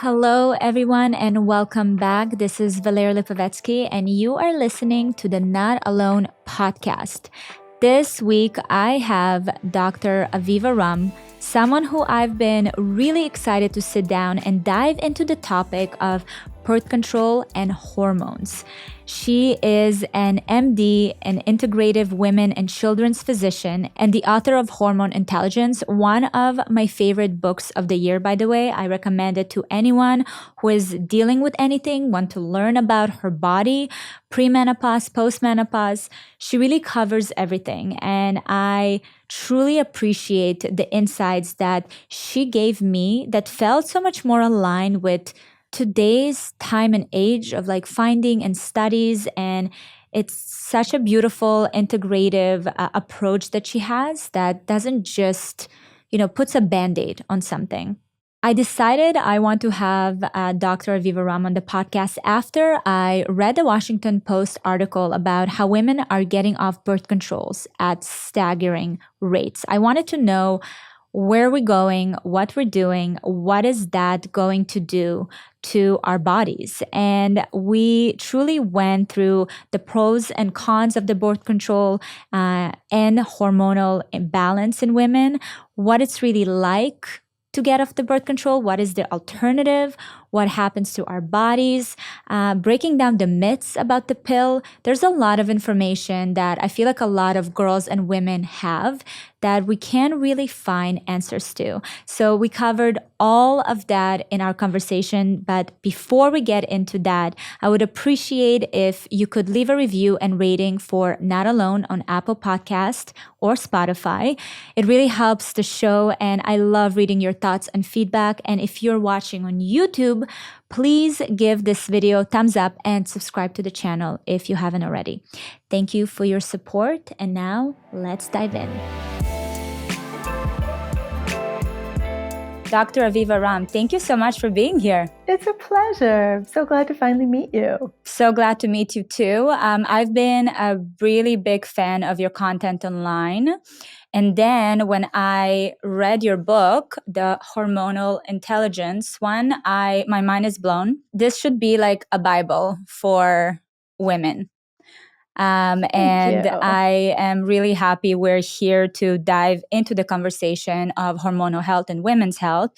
Hello, everyone, and welcome back. This is Valeria Lipovetsky, and you are listening to the Not Alone podcast. This week, I have Dr. Aviva Romm, someone who I've been really excited to sit down and dive into the topic of birth control and hormones. She is an MD, an integrative women and children's physician, and the author of Hormone Intelligence, one of my favorite books of the year, by the way. I recommend it to anyone who is dealing with anything, want to learn about her body, premenopause, postmenopause. She really covers everything, and I truly appreciate the insights that she gave me that felt so much more aligned with today's time and age of like finding and studies. And it's such a beautiful integrative approach that she has that doesn't just puts a band-aid on something. I decided I want to have Dr. Aviva Romm on the podcast after I read the Washington Post article about how women are getting off birth controls at staggering rates. I wanted to know where we're going, what we're doing, what is that going to do to our bodies. And we truly went through the pros and cons of the birth control and hormonal imbalance in women, what it's really like to get off the birth control, what is the alternative, what happens to our bodies, breaking down the myths about the pill. There's a lot of information that I feel like a lot of girls and women have that we can't really find answers to. So we covered all of that in our conversation. But before we get into that, I would appreciate if you could leave a review and rating for Not Alone on Apple Podcast or Spotify. It really helps the show, and I love reading your thoughts and feedback. And if you're watching on YouTube, please give this video a thumbs up and subscribe to the channel if you haven't already. Thank you for your support. And now let's dive in. Dr. Aviva Romm, thank you so much for being here. It's a pleasure. I'm so glad to finally meet you. So glad to meet you too. I've been a really big fan of your content online. And then when I read your book, the Hormonal Intelligence one, my mind is blown. This should be like a Bible for women. And I am really happy we're here to dive into the conversation of hormonal health and women's health.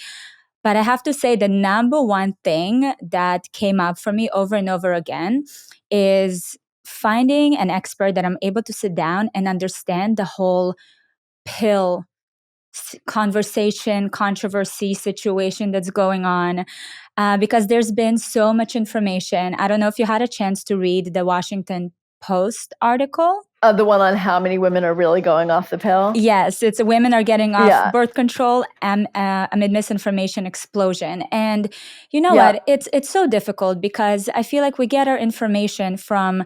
But I have to say the number one thing that came up for me over and over again is finding an expert that I'm able to sit down and understand the whole pill conversation, controversy situation that's going on. Because there's been so much information. I don't know if you had a chance to read the Washington Post article. The one on how many women are really going off the pill? Yes, it's women are getting off birth control amid misinformation explosion. And you know what? It's so difficult because I feel like we get our information from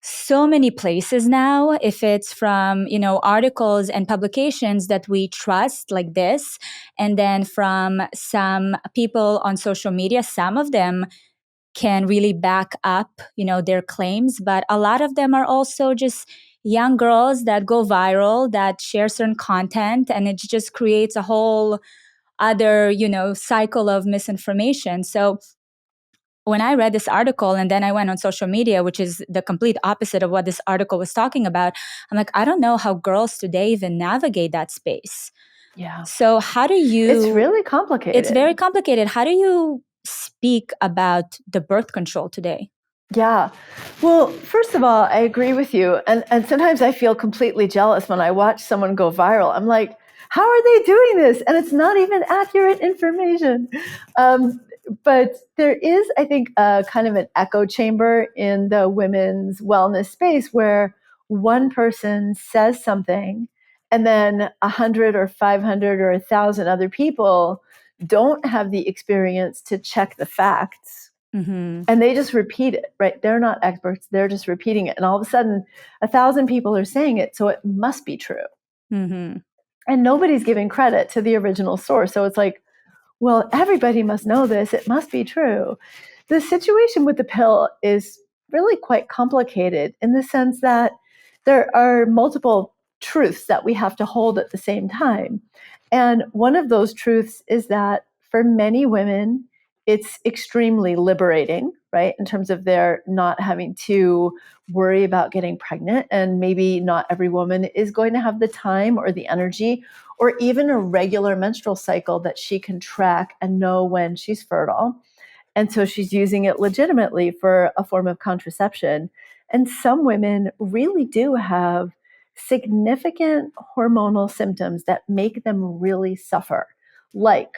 so many places now. If it's from, articles and publications that we trust like this, and then from some people on social media, some of them can really back up, their claims. But a lot of them are also just young girls that go viral, that share certain content, and it just creates a whole other, cycle of misinformation. So when I read this article and then I went on social media, which is the complete opposite of what this article was talking about, I'm like, I don't know how girls today even navigate that space. Yeah. So how do you... It's really complicated. It's very complicated. How do you speak about the birth control today? Yeah. Well, first of all, I agree with you. And sometimes I feel completely jealous when I watch someone go viral. I'm like, how are they doing this? And it's not even accurate information. But there is, I think, kind of an echo chamber in the women's wellness space where one person says something and then 100 or 500 or 1,000 other people don't have the experience to check the facts. Mm-hmm. And they just repeat it, right? They're not experts. They're just repeating it. And all of a sudden, 1,000 people are saying it, so it must be true. Mm-hmm. And nobody's giving credit to the original source. So it's like, well, everybody must know this. It must be true. The situation with the pill is really quite complicated in the sense that there are multiple truths that we have to hold at the same time. And one of those truths is that for many women, it's extremely liberating, right? In terms of their not having to worry about getting pregnant. And maybe not every woman is going to have the time or the energy or even a regular menstrual cycle that she can track and know when she's fertile. And so she's using it legitimately for a form of contraception. And some women really do have significant hormonal symptoms that make them really suffer, like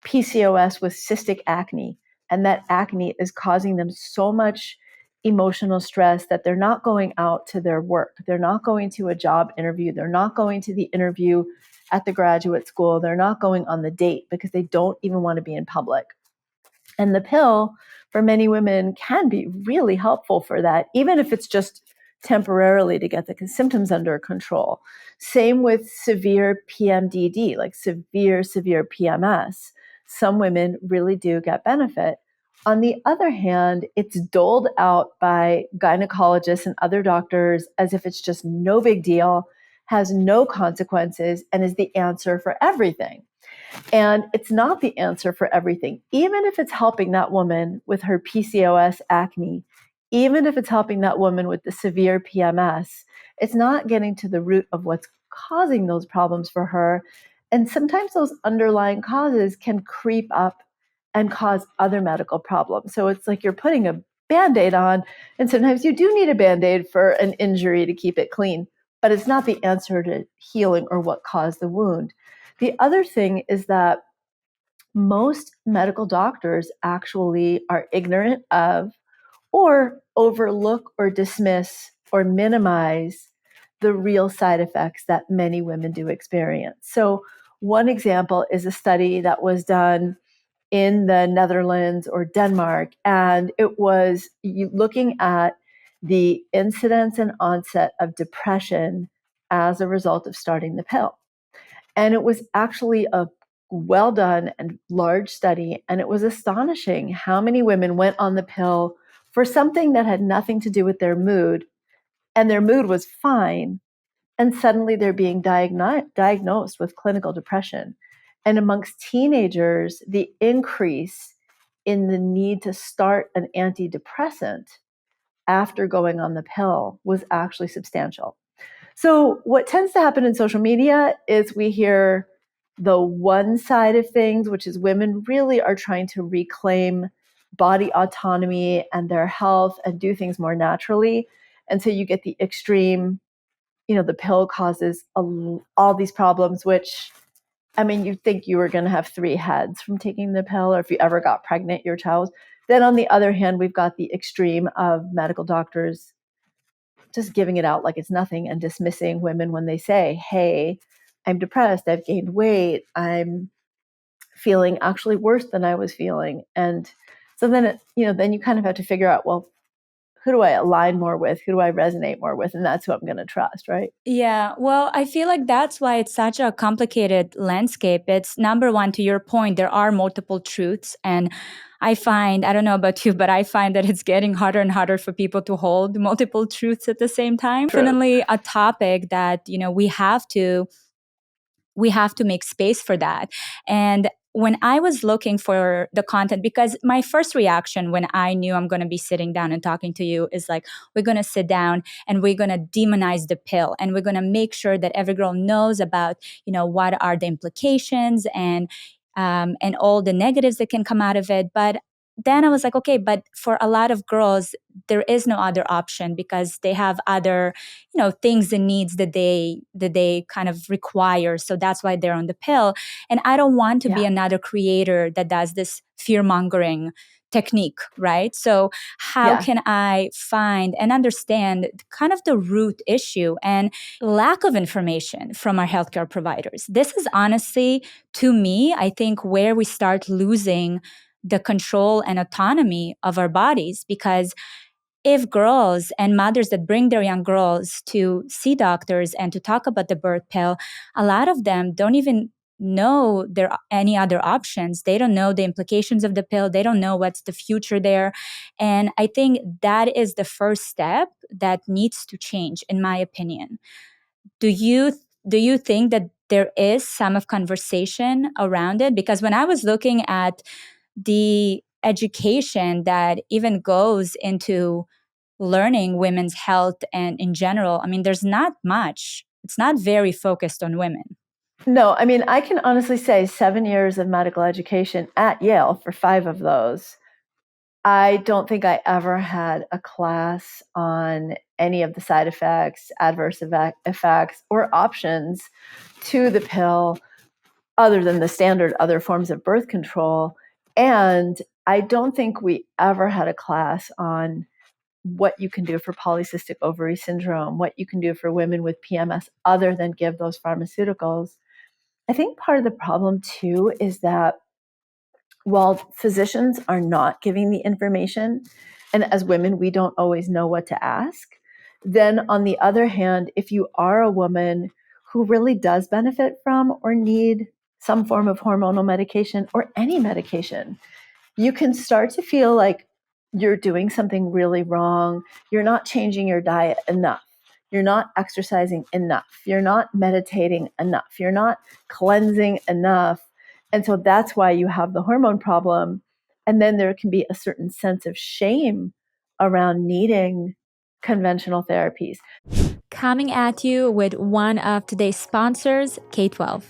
PCOS with cystic acne. And that acne is causing them so much emotional stress that they're not going out to their work. They're not going to a job interview. They're not going to the interview at the graduate school. They're not going on the date because they don't even want to be in public. And the pill for many women can be really helpful for that, even if it's just temporarily to get the symptoms under control. Same with severe PMDD, like severe PMS. Some women really do get benefit. On the other hand, it's doled out by gynecologists and other doctors as if it's just no big deal, has no consequences, and is the answer for everything. And it's not the answer for everything. Even if it's helping that woman with her PCOS acne, even if it's helping that woman with the severe PMS, it's not getting to the root of what's causing those problems for her. And sometimes those underlying causes can creep up and cause other medical problems. So it's like you're putting a Band-Aid on, and sometimes you do need a Band-Aid for an injury to keep it clean, but it's not the answer to healing or what caused the wound. The other thing is that most medical doctors actually are ignorant of or overlook or dismiss or minimize the real side effects that many women do experience. So, one example is a study that was done in the Netherlands or Denmark, and it was looking at the incidence and onset of depression as a result of starting the pill. And it was actually a well done and large study. And it was astonishing how many women went on the pill for something that had nothing to do with their mood. And their mood was fine. And suddenly they're being diagnosed with clinical depression. And amongst teenagers, the increase in the need to start an antidepressant after going on the pill was actually substantial. So, what tends to happen in social media is we hear the one side of things, which is women really are trying to reclaim body autonomy and their health and do things more naturally. And so you get the extreme, the pill causes all these problems, which, I mean, you'd think you were going to have 3 heads from taking the pill, or if you ever got pregnant, your child. Then on the other hand, we've got the extreme of medical doctors just giving it out like it's nothing and dismissing women when they say, hey, I'm depressed, I've gained weight, I'm feeling actually worse than I was feeling. And so then, then you kind of have to figure out, well, who do I align more with? Who do I resonate more with? And that's who I'm going to trust, right? Yeah, well, I feel like that's why it's such a complicated landscape. It's number one, to your point, there are multiple truths. And I don't know about you, but I find that it's getting harder and harder for people to hold multiple truths at the same time. True. Definitely a topic that, we have to make space for that. And when I was looking for the content, because my first reaction when I knew I'm going to be sitting down and talking to you is like, we're going to sit down and we're going to demonize the pill. And we're going to make sure that every girl knows about, what are the implications and all the negatives that can come out of it. But then I was like, okay, but for a lot of girls, there is no other option because they have other, things and needs that they kind of require. So that's why they're on the pill. And I don't want to be another creator that does this fear mongering technique, right? So how can I find and understand kind of the root issue and lack of information from our healthcare providers? This is honestly, to me, I think where we start losing the control and autonomy of our bodies. Because if girls and mothers that bring their young girls to see doctors and to talk about the birth pill, a lot of them don't even know there are any other options. They don't know the implications of the pill. They don't know what's the future there. And I think that is the first step that needs to change, in my opinion. Do you think that there is some of conversation around it? Because when I was looking at the education that even goes into learning women's health and in general, I mean, there's not much. It's not very focused on women. No, I mean, I can honestly say 7 years of medical education at Yale for 5 of those. I don't think I ever had a class on any of the side effects, adverse effects, or options to the pill other than the standard other forms of birth control. And I don't think we ever had a class on what you can do for polycystic ovary syndrome, what you can do for women with PMS other than give those pharmaceuticals. I think part of the problem too is that while physicians are not giving the information, and as women, we don't always know what to ask, then on the other hand, if you are a woman who really does benefit from or need some form of hormonal medication or any medication, you can start to feel like you're doing something really wrong. You're not changing your diet enough. You're not exercising enough. You're not meditating enough. You're not cleansing enough. And so that's why you have the hormone problem. And then there can be a certain sense of shame around needing conventional therapies. Coming at you with one of today's sponsors, K12.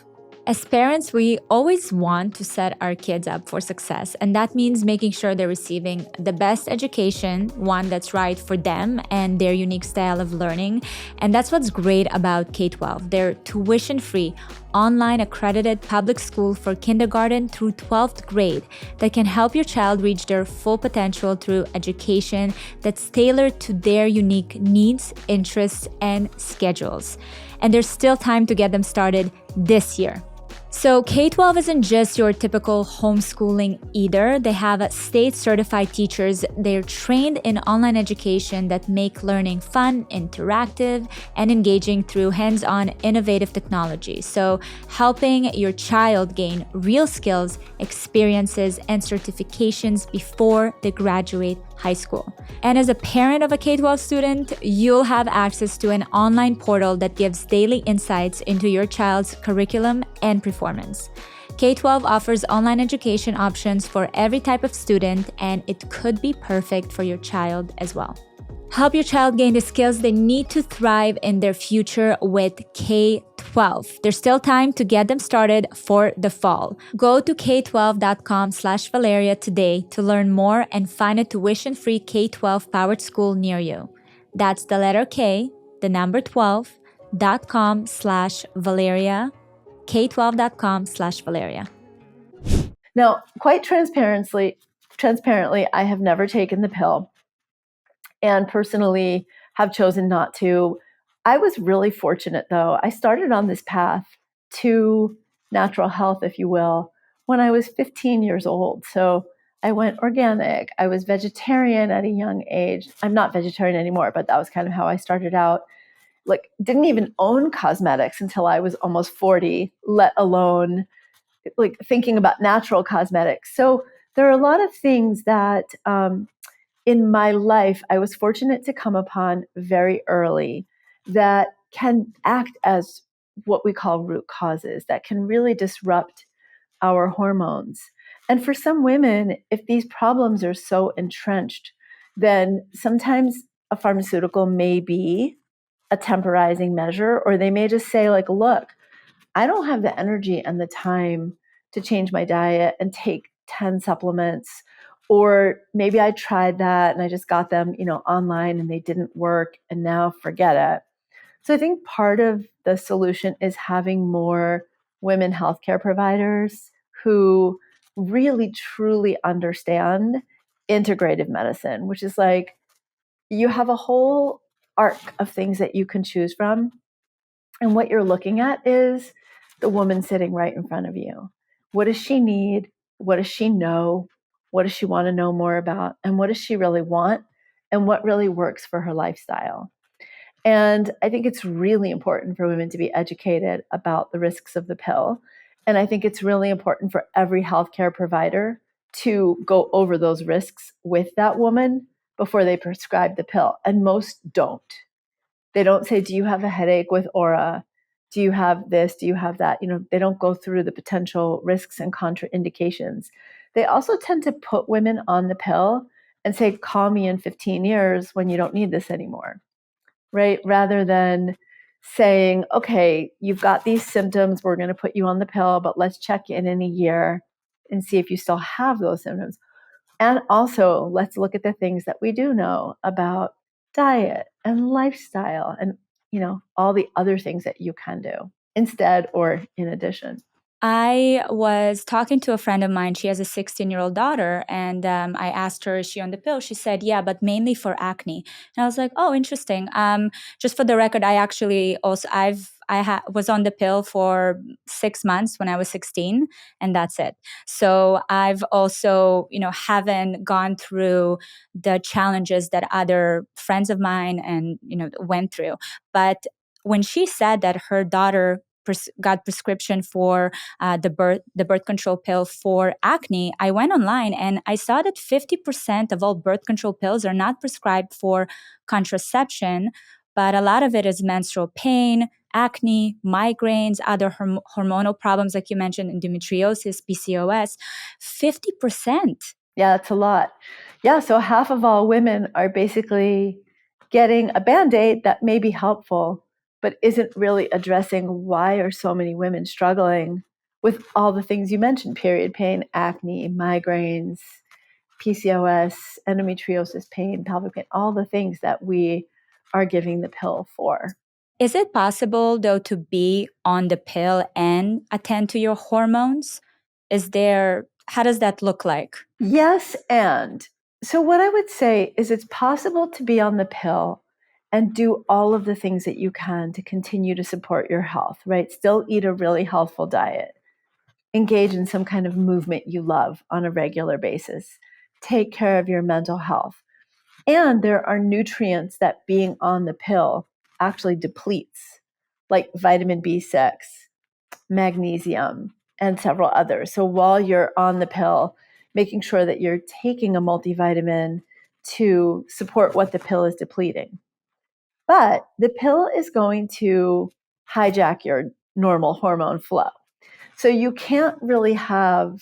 As parents, we always want to set our kids up for success, and that means making sure they're receiving the best education, one that's right for them and their unique style of learning. And that's what's great about K12. They're tuition-free, online accredited public school for kindergarten through 12th grade that can help your child reach their full potential through education that's tailored to their unique needs, interests, and schedules. And there's still time to get them started this year. So K12 isn't just your typical homeschooling either. They have state-certified teachers. They're trained in online education that make learning fun, interactive, and engaging through hands-on innovative technology. So helping your child gain real skills, experiences, and certifications before they graduate high school. And as a parent of a K12 student, you'll have access to an online portal that gives daily insights into your child's curriculum and performance. K12 offers online education options for every type of student, and it could be perfect for your child as well. Help your child gain the skills they need to thrive in their future with K12. There's still time to get them started for the fall. Go to k12.com/Valeria today to learn more and find a tuition-free K12 powered school near you. That's the letter K, the number 12.com/Valeria, k12.com/Valeria. Now, quite transparently, I have never taken the pill and personally have chosen not to. I was really fortunate, though. I started on this path to natural health, if you will, when I was 15 years old. So I went organic. I was vegetarian at a young age. I'm not vegetarian anymore, but that was kind of how I started out. Like, didn't even own cosmetics until I was almost 40, let alone like thinking about natural cosmetics. So there are a lot of things that in my life, I was fortunate to come upon very early that can act as what we call root causes, that can really disrupt our hormones. And for some women, if these problems are so entrenched, then sometimes a pharmaceutical may be a temporizing measure, or they may just say, like, look, I don't have the energy and the time to change my diet and take 10 supplements. Or maybe I tried that and I just got them, online and they didn't work and now forget it. So I think part of the solution is having more women healthcare providers who really truly understand integrative medicine, which is like you have a whole arc of things that you can choose from. And what you're looking at is the woman sitting right in front of you. What does she need? What does she know? What does she want to know more about? And what does she really want? And what really works for her lifestyle? And I think it's really important for women to be educated about the risks of the pill. And I think it's really important for every healthcare provider to go over those risks with that woman before they prescribe the pill. And most don't. They don't say, do you have a headache with aura? Do you have this? Do you have that? They don't go through the potential risks and contraindications. they also tend to put women on the pill and say, call me in 15 years when you don't need this anymore, right? Rather than saying, okay, you've got these symptoms, we're going to put you on the pill, but let's check in a year and see if you still have those symptoms. And also, let's look at the things that we do know about diet and lifestyle and, all the other things that you can do instead or in addition. I was talking to a friend of mine. She has a 16-year-old daughter, and I asked her, is she on the pill? She said, yeah, but mainly for acne. And I was like, oh, interesting. Just for the record, I actually also, was on the pill for 6 months when I was 16, and that's it. So I've also, haven't gone through the challenges that other friends of mine and, went through. But when she said that her daughter got prescription for the birth control pill for acne, I went online and I saw that 50% of all birth control pills are not prescribed for contraception, but a lot of it is menstrual pain, acne, migraines, other hormonal problems like you mentioned, endometriosis, PCOS. 50%. Yeah, that's a lot. Yeah, so half of all women are basically getting a Band-Aid that may be helpful, but isn't really addressing why are so many women struggling with all the things you mentioned: period pain, acne, migraines, PCOS, endometriosis pain, pelvic pain, all the things that we are giving the pill for. Is it possible, though, to be on the pill and attend to your hormones? How does that look like? Yes, and so what I would say is it's possible to be on the pill and do all of the things that you can to continue to support your health, right? Still eat a really healthful diet, engage in some kind of movement you love on a regular basis, take care of your mental health. And there are nutrients that being on the pill actually depletes, like vitamin B6, magnesium, and several others. So while you're on the pill, making sure that you're taking a multivitamin to support what the pill is depleting. But the pill is going to hijack your normal hormone flow. So you can't really have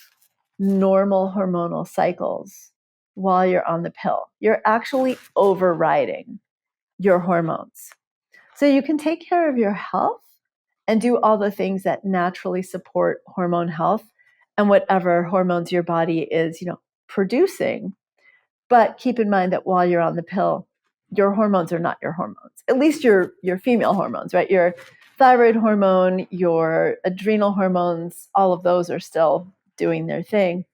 normal hormonal cycles while you're on the pill. You're actually overriding your hormones. So you can take care of your health and do all the things that naturally support hormone health and whatever hormones your body is, producing. But keep in mind that while you're on the pill, your hormones are not your hormones. At least your female hormones, right? Your thyroid hormone, your adrenal hormones, all of those are still doing their thing.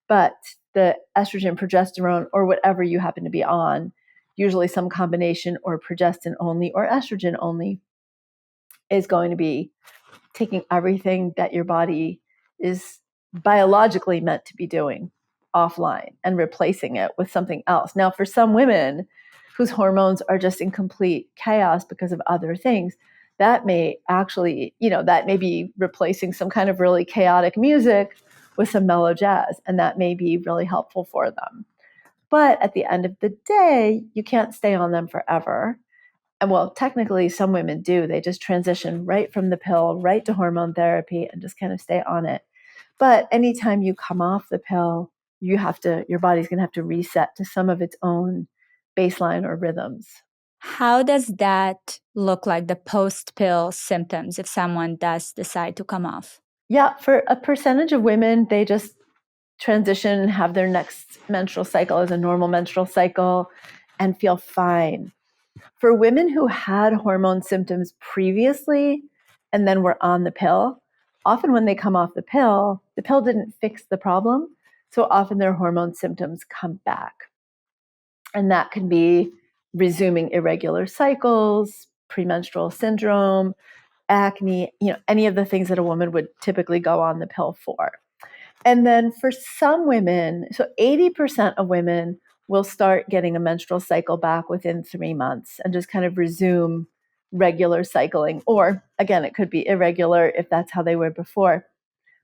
But the estrogen, progesterone, or whatever you happen to be on, usually some combination or progestin only or estrogen only, is going to be taking everything that your body is biologically meant to be doing offline and replacing it with something else. Now, for some women whose hormones are just in complete chaos because of other things, that may actually, that may be replacing some kind of really chaotic music with some mellow jazz, and that may be really helpful for them. But at the end of the day, you can't stay on them forever. And well, technically, some women do. They just transition right from the pill right to hormone therapy and just kind of stay on it. But anytime you come off the pill, your body's going to have to reset to some of its own baseline or rhythms. How does that look like, the post-pill symptoms, if someone does decide to come off? Yeah, for a percentage of women, they just transition and have their next menstrual cycle as a normal menstrual cycle and feel fine. For women who had hormone symptoms previously and then were on the pill, often when they come off the pill didn't fix the problem. So often their hormone symptoms come back. And that can be resuming irregular cycles, premenstrual syndrome, acne, any of the things that a woman would typically go on the pill for. And then for some women, so 80% of women will start getting a menstrual cycle back within 3 months and just kind of resume regular cycling. Or again, it could be irregular if that's how they were before.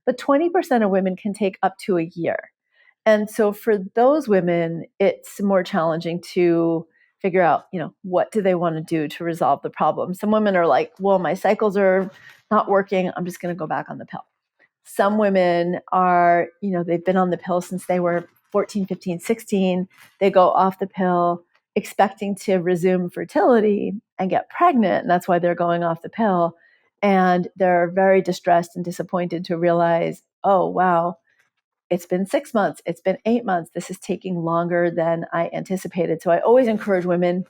But 20% of women can take up to a year. And so for those women, it's more challenging to figure out, what do they want to do to resolve the problem. Some women are like, well, my cycles are not working. I'm just going to go back on the pill. Some women are, they've been on the pill since they were 14, 15, 16. They go off the pill expecting to resume fertility and get pregnant. And that's why they're going off the pill. And they're very distressed and disappointed to realize, oh, wow, it's been 6 months. It's been 8 months. This is taking longer than I anticipated. So I always encourage women,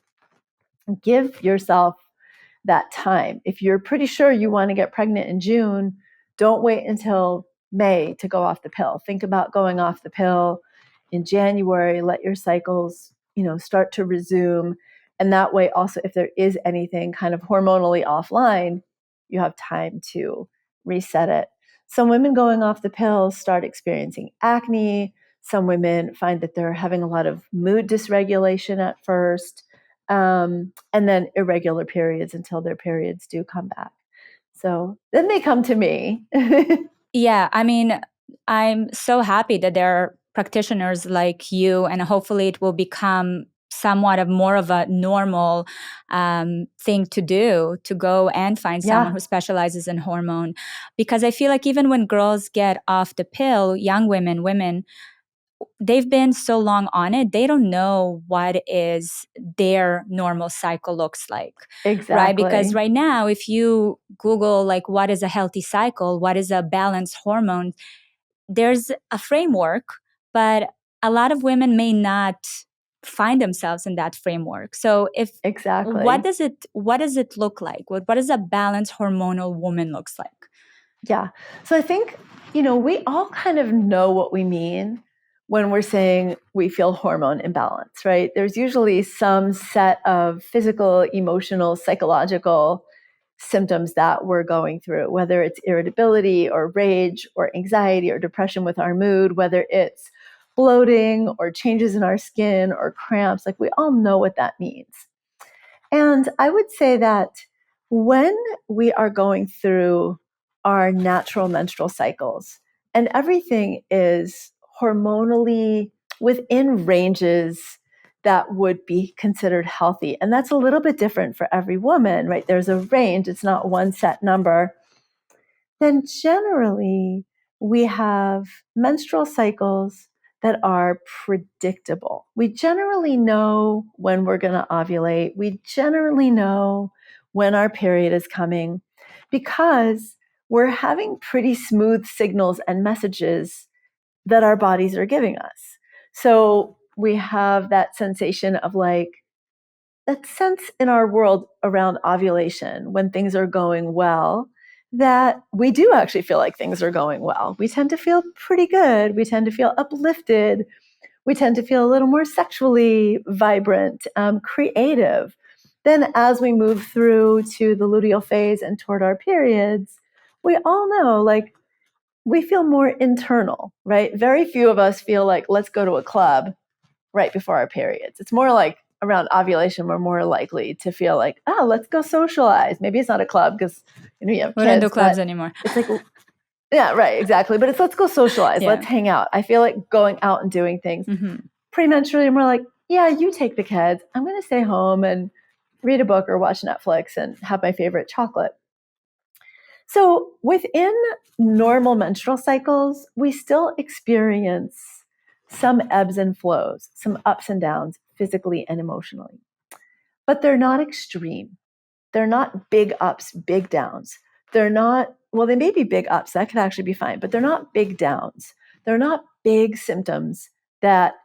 give yourself that time. If you're pretty sure you want to get pregnant in June, don't wait until May to go off the pill. Think about going off the pill in January. Let your cycles, start to resume. And that way also, if there is anything kind of hormonally offline, you have time to reset it. Some women going off the pill start experiencing acne. Some women find that they're having a lot of mood dysregulation at first. And then irregular periods until their periods do come back. So then they come to me. Yeah, I mean, I'm so happy that there are practitioners like you, and hopefully it will become somewhat of more of a normal thing to do, to go and find someone who specializes in hormone. Because I feel like even when girls get off the pill, young women, they've been so long on it, they don't know what is their normal cycle looks like. Exactly. Right? Because right now, if you Google like what is a healthy cycle, what is a balanced hormone, there's a framework, but a lot of women may not find themselves in that framework. So what does it look like? What does a balanced hormonal woman looks like? Yeah. So I think, we all kind of know what we mean when we're saying we feel hormone imbalance, right? There's usually some set of physical, emotional, psychological symptoms that we're going through, whether it's irritability or rage or anxiety or depression with our mood, whether it's bloating or changes in our skin or cramps. Like, we all know what that means. And I would say that when we are going through our natural menstrual cycles and everything is hormonally within ranges that would be considered healthy, and that's a little bit different for every woman, right? There's a range, it's not one set number. Then generally we have menstrual cycles that are predictable. We generally know when we're going to ovulate. We generally know when our period is coming because we're having pretty smooth signals and messages that our bodies are giving us. So we have that sensation of like, that sense in our world around ovulation when things are going well, that we do actually feel like things are going well. We tend to feel pretty good. We tend to feel uplifted. We tend to feel a little more sexually vibrant, creative. Then as we move through to the luteal phase and toward our periods, we all know, like, we feel more internal, right? Very few of us feel like, let's go to a club right before our periods. It's more like around ovulation, we're more likely to feel like, oh, let's go socialize. Maybe it's not a club because you have kids. We don't do clubs anymore. It's like, yeah, right, exactly. But it's let's go socialize. Yeah. Let's hang out. I feel like going out and doing things. Mm-hmm. Premenstrually, I'm more like, yeah, you take the kids. I'm going to stay home and read a book or watch Netflix and have my favorite chocolate. So within normal menstrual cycles, we still experience some ebbs and flows, some ups and downs, physically and emotionally. But they're not extreme. They're not big ups, big downs. They're not, well, they may be big ups, that could actually be fine, but they're not big downs. They're not big symptoms that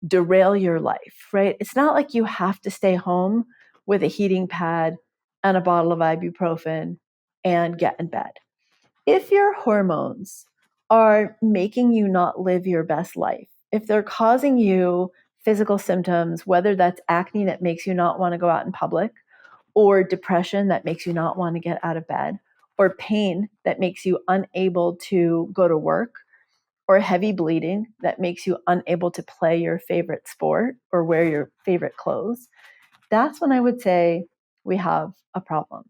derail your life, right? It's not like you have to stay home with a heating pad and a bottle of ibuprofen and get in bed. If your hormones are making you not live your best life, if they're causing you physical symptoms, whether that's acne that makes you not want to go out in public, or depression that makes you not want to get out of bed, or pain that makes you unable to go to work, or heavy bleeding that makes you unable to play your favorite sport or wear your favorite clothes, that's when I would say we have a problem.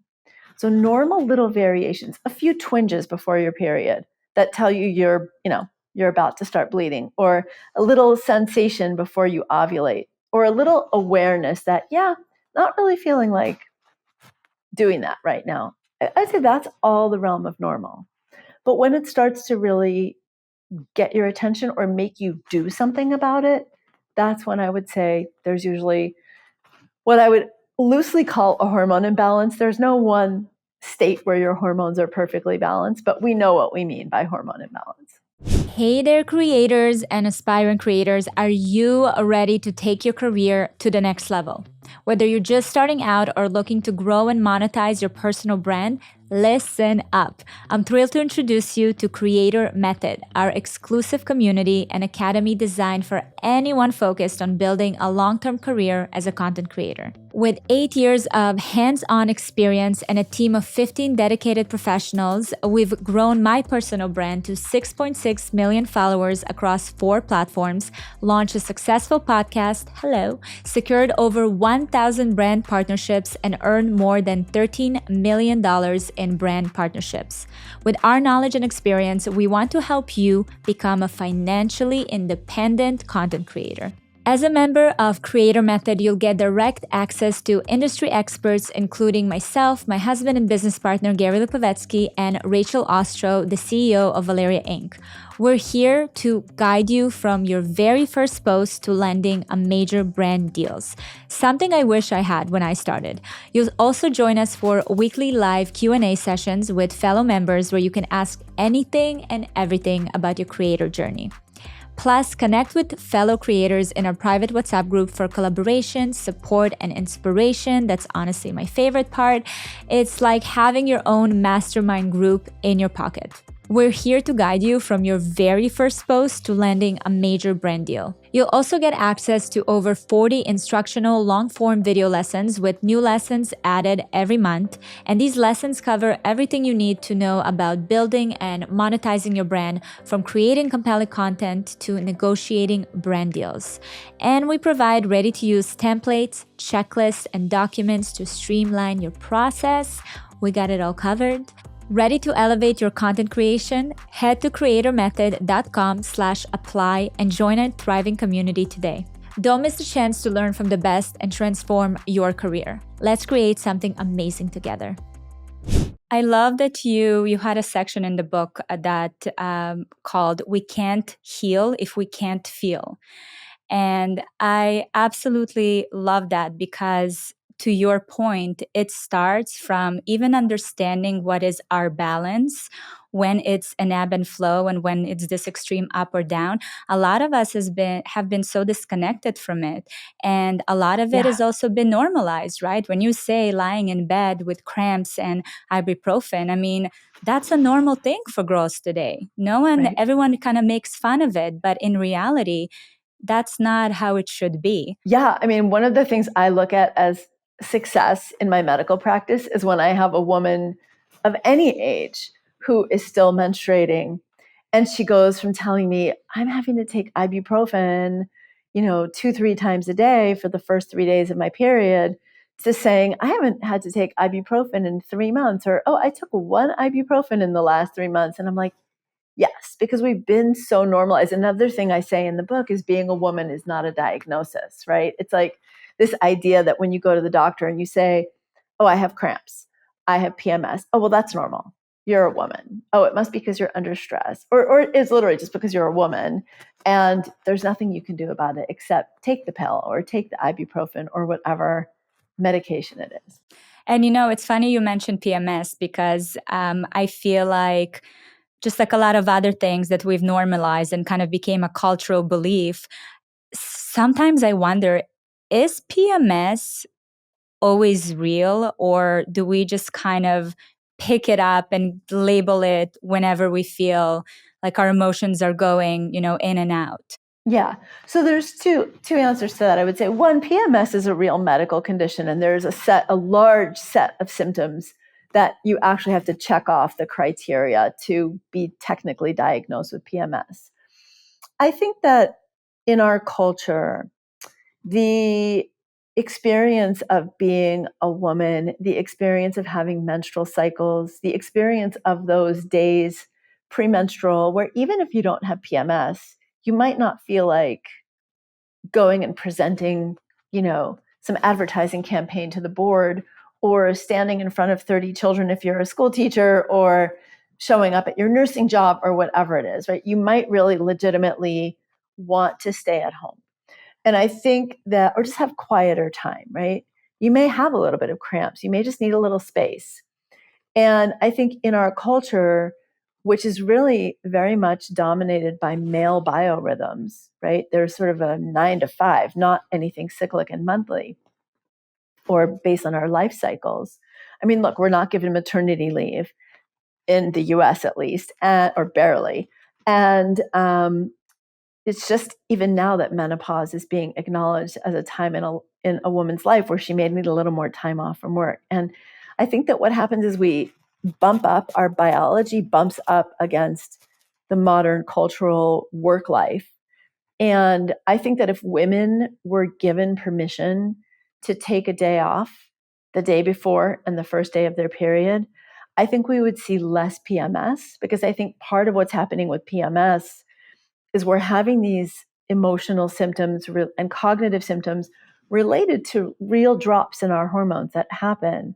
So normal little variations, a few twinges before your period that tell you you're about to start bleeding, or a little sensation before you ovulate, or a little awareness that, not really feeling like doing that right now. I'd say that's all the realm of normal. But when it starts to really get your attention or make you do something about it, that's when I would say there's usually what I would loosely call a hormone imbalance. There's no one state where your hormones are perfectly balanced, but we know what we mean by hormone imbalance. Hey there, creators and aspiring creators. Are you ready to take your career to the next level? Whether you're just starting out or looking to grow and monetize your personal brand, listen up. I'm thrilled to introduce you to Creator Method, our exclusive community and academy designed for anyone focused on building a long-term career as a content creator. With 8 years of hands-on experience and a team of 15 dedicated professionals, we've grown my personal brand to 6.6 million followers across 4 platforms, launched a successful podcast, secured over 1,000 brand partnerships, and earned more than $13 million in brand partnerships. With our knowledge and experience, we want to help you become a financially independent content creator. As a member of Creator Method, you'll get direct access to industry experts, including myself, my husband and business partner, Gary Lipovetsky, and Rachel Ostro, the CEO of Valeria Inc. We're here to guide you from your very first post to landing a major brand deals, something I wish I had when I started. You'll also join us for weekly live Q&A sessions with fellow members where you can ask anything and everything about your creator journey. Plus, connect with fellow creators in our private WhatsApp group for collaboration, support, and inspiration. That's honestly my favorite part. It's like having your own mastermind group in your pocket. We're here to guide you from your very first post to landing a major brand deal. You'll also get access to over 40 instructional long-form video lessons with new lessons added every month. And these lessons cover everything you need to know about building and monetizing your brand, from creating compelling content to negotiating brand deals. And we provide ready-to-use templates, checklists, and documents to streamline your process. We got it all covered. Ready to elevate your content creation? Head to creatormethod.com/apply and join our thriving community today. Don't miss the chance to learn from the best and transform your career. Let's create something amazing together. I love that you had a section in the book that called "We Can't Heal If We Can't Feel." And I absolutely love that because, to your point, it starts from even understanding what is our balance when it's an ebb and flow and when it's this extreme up or down. A lot of us have been so disconnected from it. And a lot of it has also been normalized, right? When you say lying in bed with cramps and ibuprofen, I mean, that's a normal thing for girls today. Everyone kind of makes fun of it, but in reality, that's not how it should be. Yeah, I mean, one of the things I look at as success in my medical practice is when I have a woman of any age who is still menstruating, and she goes from telling me, I'm having to take ibuprofen, 2-3 times a day for the first 3 days of my period, to saying, I haven't had to take ibuprofen in 3 months, or, oh, I took 1 ibuprofen in the last 3 months. And I'm like, yes, because we've been so normalized. Another thing I say in the book is being a woman is not a diagnosis, right? It's like this idea that when you go to the doctor and you say, oh, I have cramps, I have PMS. Oh, well, that's normal. You're a woman. Oh, it must be because you're under stress. Or it's literally just because you're a woman. And there's nothing you can do about it except take the pill or take the ibuprofen or whatever medication it is. And it's funny you mentioned PMS because I feel like, just like a lot of other things that we've normalized and kind of became a cultural belief, sometimes I wonder, is PMS always real, or do we just kind of pick it up and label it whenever we feel like our emotions are going, in and out? Yeah. So there's two answers to that. I would say one, PMS is a real medical condition, and there's a large set of symptoms that you actually have to check off the criteria to be technically diagnosed with PMS. I think that in our culture, the experience of being a woman, the experience of having menstrual cycles, the experience of those days premenstrual, where even if you don't have PMS, you might not feel like going and presenting, some advertising campaign to the board, or standing in front of 30 children if you're a school teacher, or showing up at your nursing job or whatever it is, right? You might really legitimately want to stay at home. And I think that, or just have quieter time, right? You may have a little bit of cramps. You may just need a little space. And I think in our culture, which is really very much dominated by male biorhythms, right? There's sort of a 9 to 5, not anything cyclic and monthly or based on our life cycles. I mean, look, we're not given maternity leave in the US at least, or barely. And it's just even now that menopause is being acknowledged as a time in a woman's life where she may need a little more time off from work. And I think that what happens is we bump up, our biology bumps up against the modern cultural work life. And I think that if women were given permission to take a day off the day before and the first day of their period, I think we would see less PMS, because I think part of what's happening with PMS is we're having these emotional symptoms and cognitive symptoms related to real drops in our hormones that happen.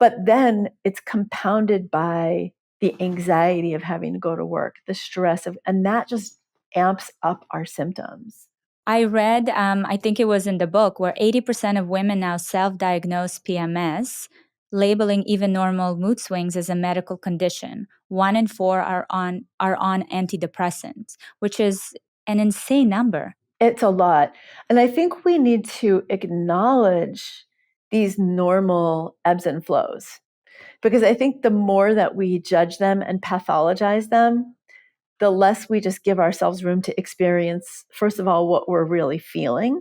But then it's compounded by the anxiety of having to go to work, the stress of, and that just amps up our symptoms. I read, I think it was in the book, where 80% of women now self-diagnose PMS, labeling even normal mood swings as a medical condition. 1 in 4 are on antidepressants, which is an insane number. It's a lot. And I think we need to acknowledge these normal ebbs and flows, because I think the more that we judge them and pathologize them, the less we just give ourselves room to experience, first of all, what we're really feeling.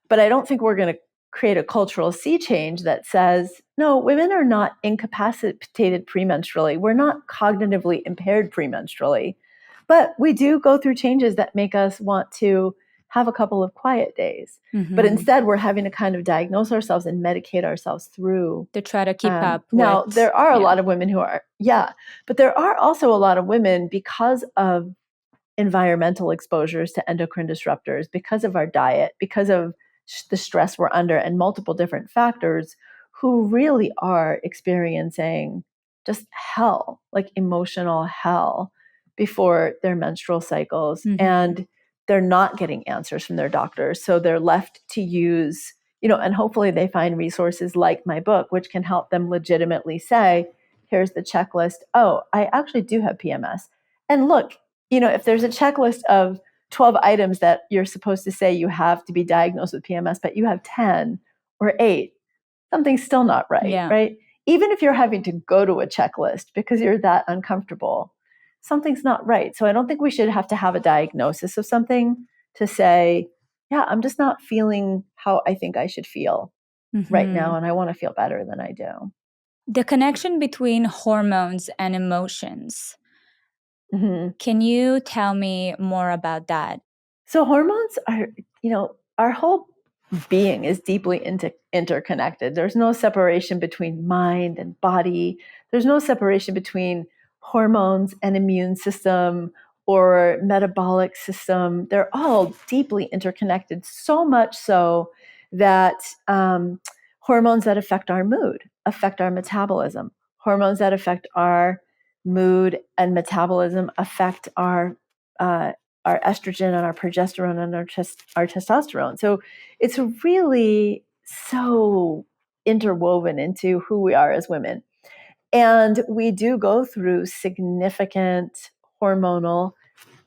But I don't think we're going to create a cultural sea change that says, no, women are not incapacitated premenstrually. We're not cognitively impaired premenstrually. But we do go through changes that make us want to have a couple of quiet days. Mm-hmm. But instead, we're having to kind of diagnose ourselves and medicate ourselves through. To try to keep up. Now, there are a lot of women who are, but there are also a lot of women, because of environmental exposures to endocrine disruptors, because of our diet, because of the stress we're under, and multiple different factors, who really are experiencing just hell, like emotional hell, before their menstrual cycles. Mm-hmm. And they're not getting answers from their doctors. So they're left to use, and hopefully they find resources like my book, which can help them legitimately say, here's the checklist. Oh, I actually do have PMS. And look, if there's a checklist of 12 items that you're supposed to say you have to be diagnosed with PMS, but you have 10 or 8, something's still not right, right? Even if you're having to go to a checklist because you're that uncomfortable, something's not right. So I don't think we should have to have a diagnosis of something to say, yeah, I'm just not feeling how I think I should feel right now, and I want to feel better than I do. The connection between hormones and emotions. Mm-hmm. Can you tell me more about that? So hormones are, our whole being is deeply interconnected. There's no separation between mind and body. There's no separation between hormones and immune system or metabolic system. They're all deeply interconnected, so much so that hormones that affect our mood affect our metabolism. Hormones that affect our mood and metabolism affect our estrogen and our progesterone and our testosterone. So it's really so interwoven into who we are as women. And we do go through significant hormonal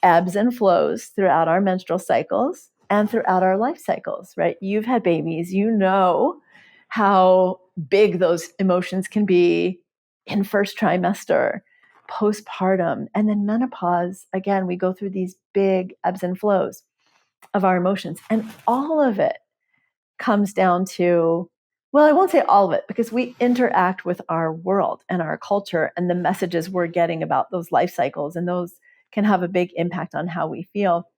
ebbs and flows throughout our menstrual cycles and throughout our life cycles, right? You've had babies, you know how big those emotions can be in first trimester, postpartum, and then menopause. Again, we go through these big ebbs and flows of our emotions. And all of it comes down to, well, I won't say all of it, because we interact with our world and our culture and the messages we're getting about those life cycles, and those can have a big impact on how we feel.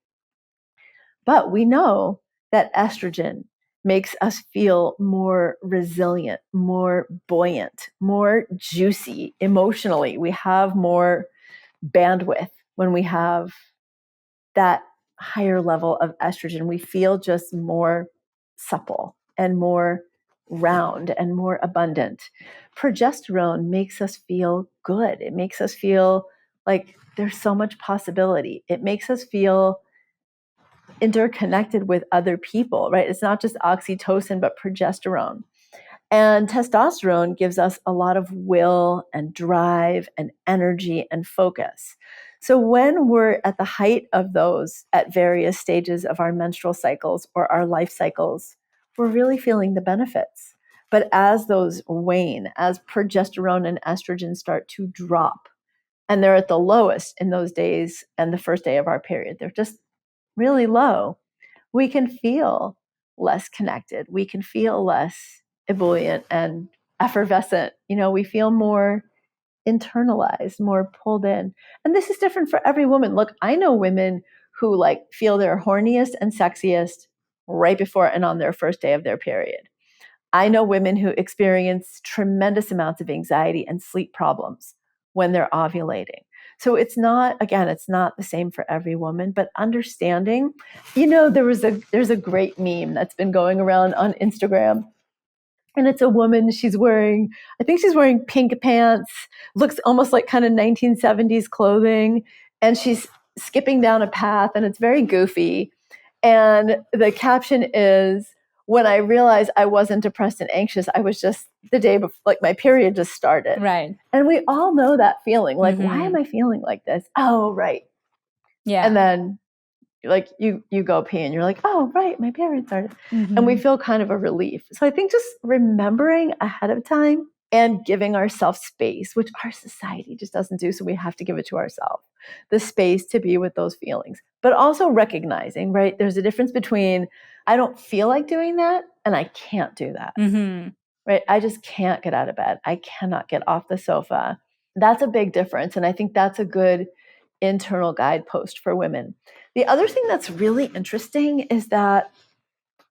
But we know that estrogen makes us feel more resilient, more buoyant, more juicy emotionally. We have more bandwidth when we have that higher level of estrogen. We feel just more supple and more round and more abundant. Progesterone makes us feel good. It makes us feel like there's so much possibility. It makes us feel interconnected with other people, right? It's not just oxytocin, but progesterone. And testosterone gives us a lot of will and drive and energy and focus. So when we're at the height of those at various stages of our menstrual cycles or our life cycles, we're really feeling the benefits. But as those wane, as progesterone and estrogen start to drop, and they're at the lowest in those days and the first day of our period, they're just really low, we can feel less connected. We can feel less ebullient and effervescent. We feel more internalized, more pulled in. And this is different for every woman. Look, I know women who feel their horniest and sexiest right before and on their first day of their period. I know women who experience tremendous amounts of anxiety and sleep problems when they're ovulating. So it's not the same for every woman, but understanding, there's a great meme that's been going around on Instagram. And it's a woman, I think she's wearing pink pants, looks almost like kind of 1970s clothing, and she's skipping down a path, and it's very goofy. And the caption is, when I realized I wasn't depressed and anxious, I was just the day before, my period just started. Right. And we all know that feeling. Why am I feeling like this? Oh, right. Yeah. And then you go pee and you're like, oh, right, my period started. And we feel kind of a relief. So I think just remembering ahead of time and giving ourselves space, which our society just doesn't do. So we have to give it to ourselves, the space to be with those feelings, but also recognizing, right? There's a difference between I don't feel like doing that and I can't do that, right? I just can't get out of bed. I cannot get off the sofa. That's a big difference. And I think that's a good internal guidepost for women. The other thing that's really interesting is that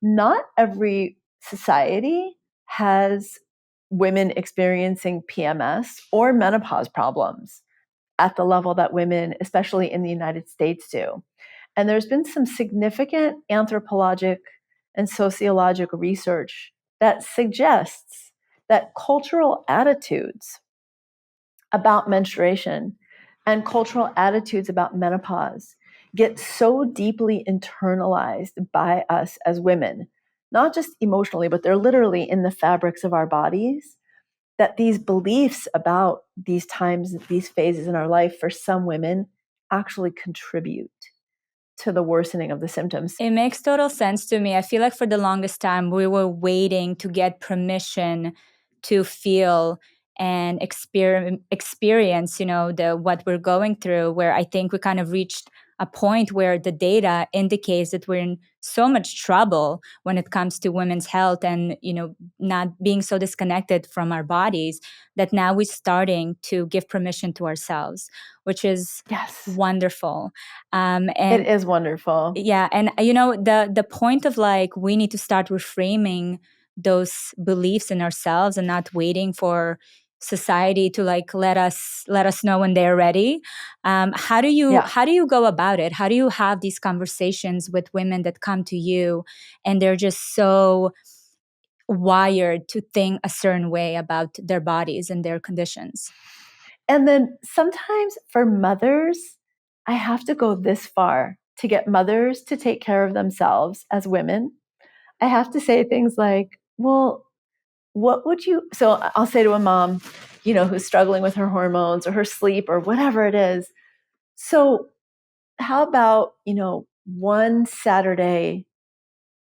not every society has women experiencing PMS or menopause problems at the level that women, especially in the United States, do. And there's been some significant anthropologic and sociologic research that suggests that cultural attitudes about menstruation and cultural attitudes about menopause get so deeply internalized by us as women, not just emotionally, but they're literally in the fabrics of our bodies, that these beliefs about these times, these phases in our life for some women actually contribute to the worsening of the symptoms. It makes total sense to me. I feel like for the longest time, we were waiting to get permission to feel and experience, what we're going through, where I think we kind of reached a point where the data indicates that we're in so much trouble when it comes to women's health and, not being so disconnected from our bodies, that now we're starting to give permission to ourselves, which is wonderful. And it is wonderful. Yeah. And, the point of we need to start reframing those beliefs in ourselves and not waiting for society to let us know when they're ready. How do you go about it? How do you have these conversations with women that come to you and they're just so wired to think a certain way about their bodies and their conditions? And then sometimes for mothers, I have to go this far to get mothers to take care of themselves as women. I have to say things like, well, what would you, so I'll say to a mom, who's struggling with her hormones or her sleep or whatever it is. So how about, one Saturday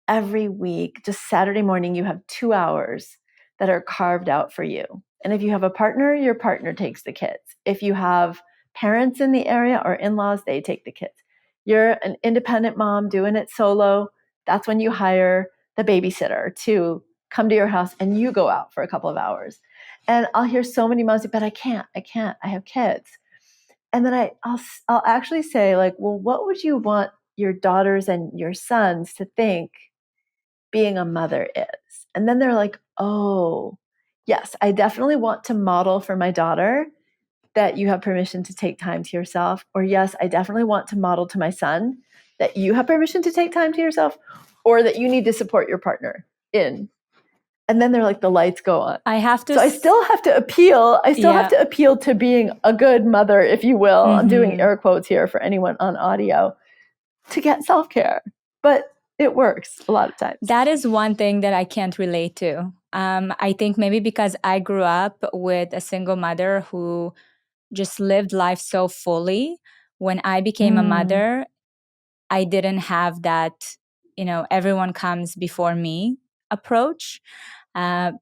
every week, just Saturday morning, you have 2 hours that are carved out for you. And if you have a partner, your partner takes the kids. If you have parents in the area or in-laws, they take the kids. You're an independent mom doing it solo. That's when you hire the babysitter to come to your house and you go out for a couple of hours. And I'll hear so many moms say, but I can't, I have kids. And then I'll actually say well, what would you want your daughters and your sons to think being a mother is? And then they're like, oh, yes, I definitely want to model for my daughter that you have permission to take time to yourself. Or yes, I definitely want to model to my son that you have permission to take time to yourself, or that you need to support your partner in and then they're like, the lights go on. I have to. So I still have to appeal. I still Yeah. have to appeal to being a good mother, if you will. I'm doing Mhm. air quotes here for anyone on audio, to get self-care. But it works a lot of times. That is one thing that I can't relate to. I think maybe because I grew up with a single mother who just lived life so fully. When I became a mother, I didn't have that, everyone comes before me approach,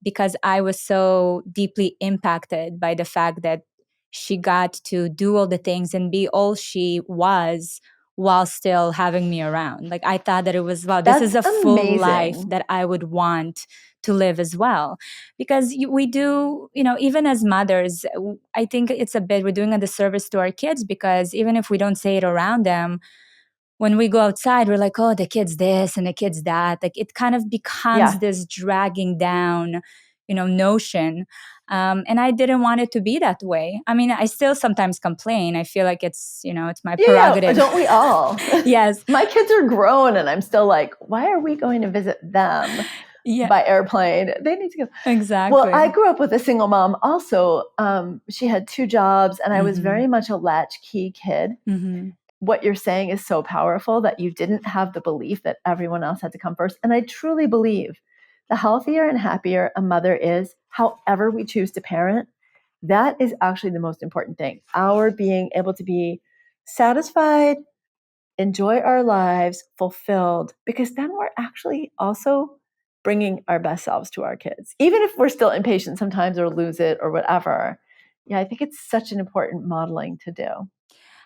because I was so deeply impacted by the fact that she got to do all the things and be all she was while still having me around. Like, I thought that it was, wow, this is That's a full life amazing. that I would want to live as well. Because we do, even as mothers, I think it's a bit, we're doing a disservice to our kids, because even if we don't say it around them, when we go outside, we're like, oh, the kid's this and the kid's that. Like, it kind of becomes this dragging down, notion. And I didn't want it to be that way. I mean, I still sometimes complain. I feel like it's, it's my prerogative. Don't we all? Yes. My kids are grown and I'm still like, why are we going to visit them by airplane? They need to go. Exactly. Well, I grew up with a single mom also. She had 2 jobs and I was very much a latchkey kid. What you're saying is so powerful, that you didn't have the belief that everyone else had to come first. And I truly believe the healthier and happier a mother is, however we choose to parent, that is actually the most important thing. Our being able to be satisfied, enjoy our lives, fulfilled, because then we're actually also bringing our best selves to our kids. Even if we're still impatient sometimes or lose it or whatever. Yeah, I think it's such an important modeling to do.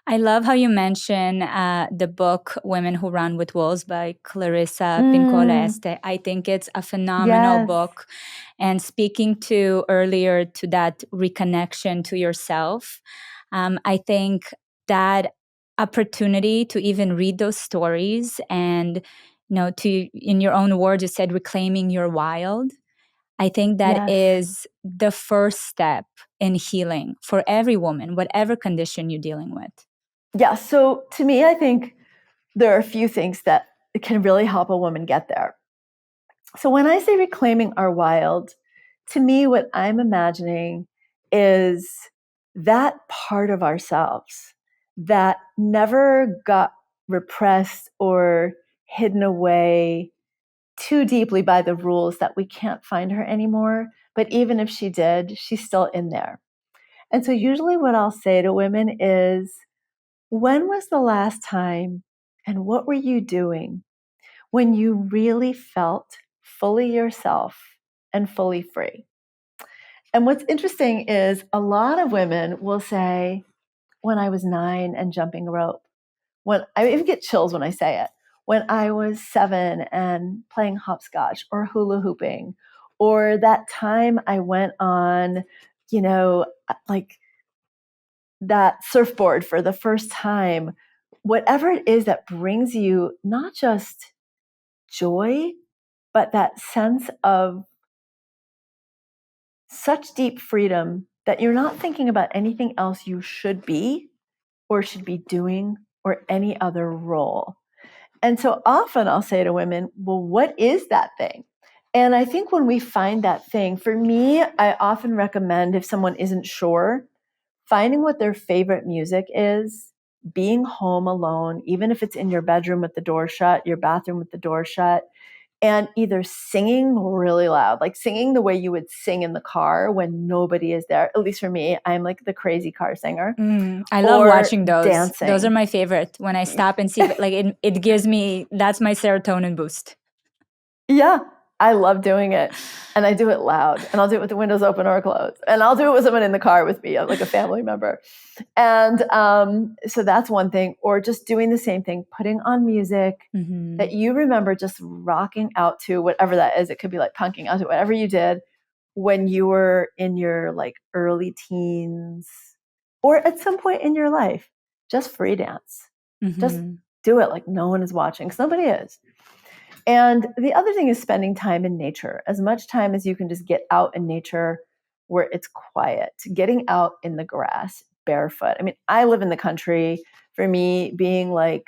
I love how you mention the book Women Who Run with Wolves by Clarissa Pinkola Este. I think it's a phenomenal book. And speaking to earlier to that reconnection to yourself, I think that opportunity to even read those stories and, to, in your own words, you said reclaiming your wild. I think that is the first step in healing for every woman, whatever condition you're dealing with. Yeah, so to me, I think there are a few things that can really help a woman get there. So when I say reclaiming our wild, to me, what I'm imagining is that part of ourselves that never got repressed or hidden away too deeply by the rules that we can't find her anymore. But even if she did, she's still in there. And so usually what I'll say to women is, when was the last time and what were you doing when you really felt fully yourself and fully free? And what's interesting is a lot of women will say, when I was 9 and jumping rope. When I even get chills when I say it. When I was 7 and playing hopscotch or hula hooping, or that time I went on, like that surfboard for the first time. Whatever it is that brings you not just joy, but that sense of such deep freedom that you're not thinking about anything else you should be or should be doing or any other role. And so often I'll say to women, well, what is that thing? And I think when we find that thing, for me, I often recommend, if someone isn't sure, finding what their favorite music is, being home alone, even if it's in your bedroom with the door shut, your bathroom with the door shut, and either singing really loud, like singing the way you would sing in the car when nobody is there. At least for me, I'm like the crazy car singer. I love watching those. Dancing. Those are my favorite. When I stop and see, like it gives me, that's my serotonin boost. Yeah, I love doing it. And I do it loud. And I'll do it with the windows open or closed. And I'll do it with someone in the car with me, like a family member. And so that's one thing. Or just doing the same thing, putting on music that you remember just rocking out to, whatever that is. It could be like punking out to whatever you did when you were in your like early teens or at some point in your life. Just free dance. Just do it like no one is watching, because nobody is. And the other thing is spending time in nature, as much time as you can just get out in nature where it's quiet, getting out in the grass barefoot. I mean, I live in the country. For me, being like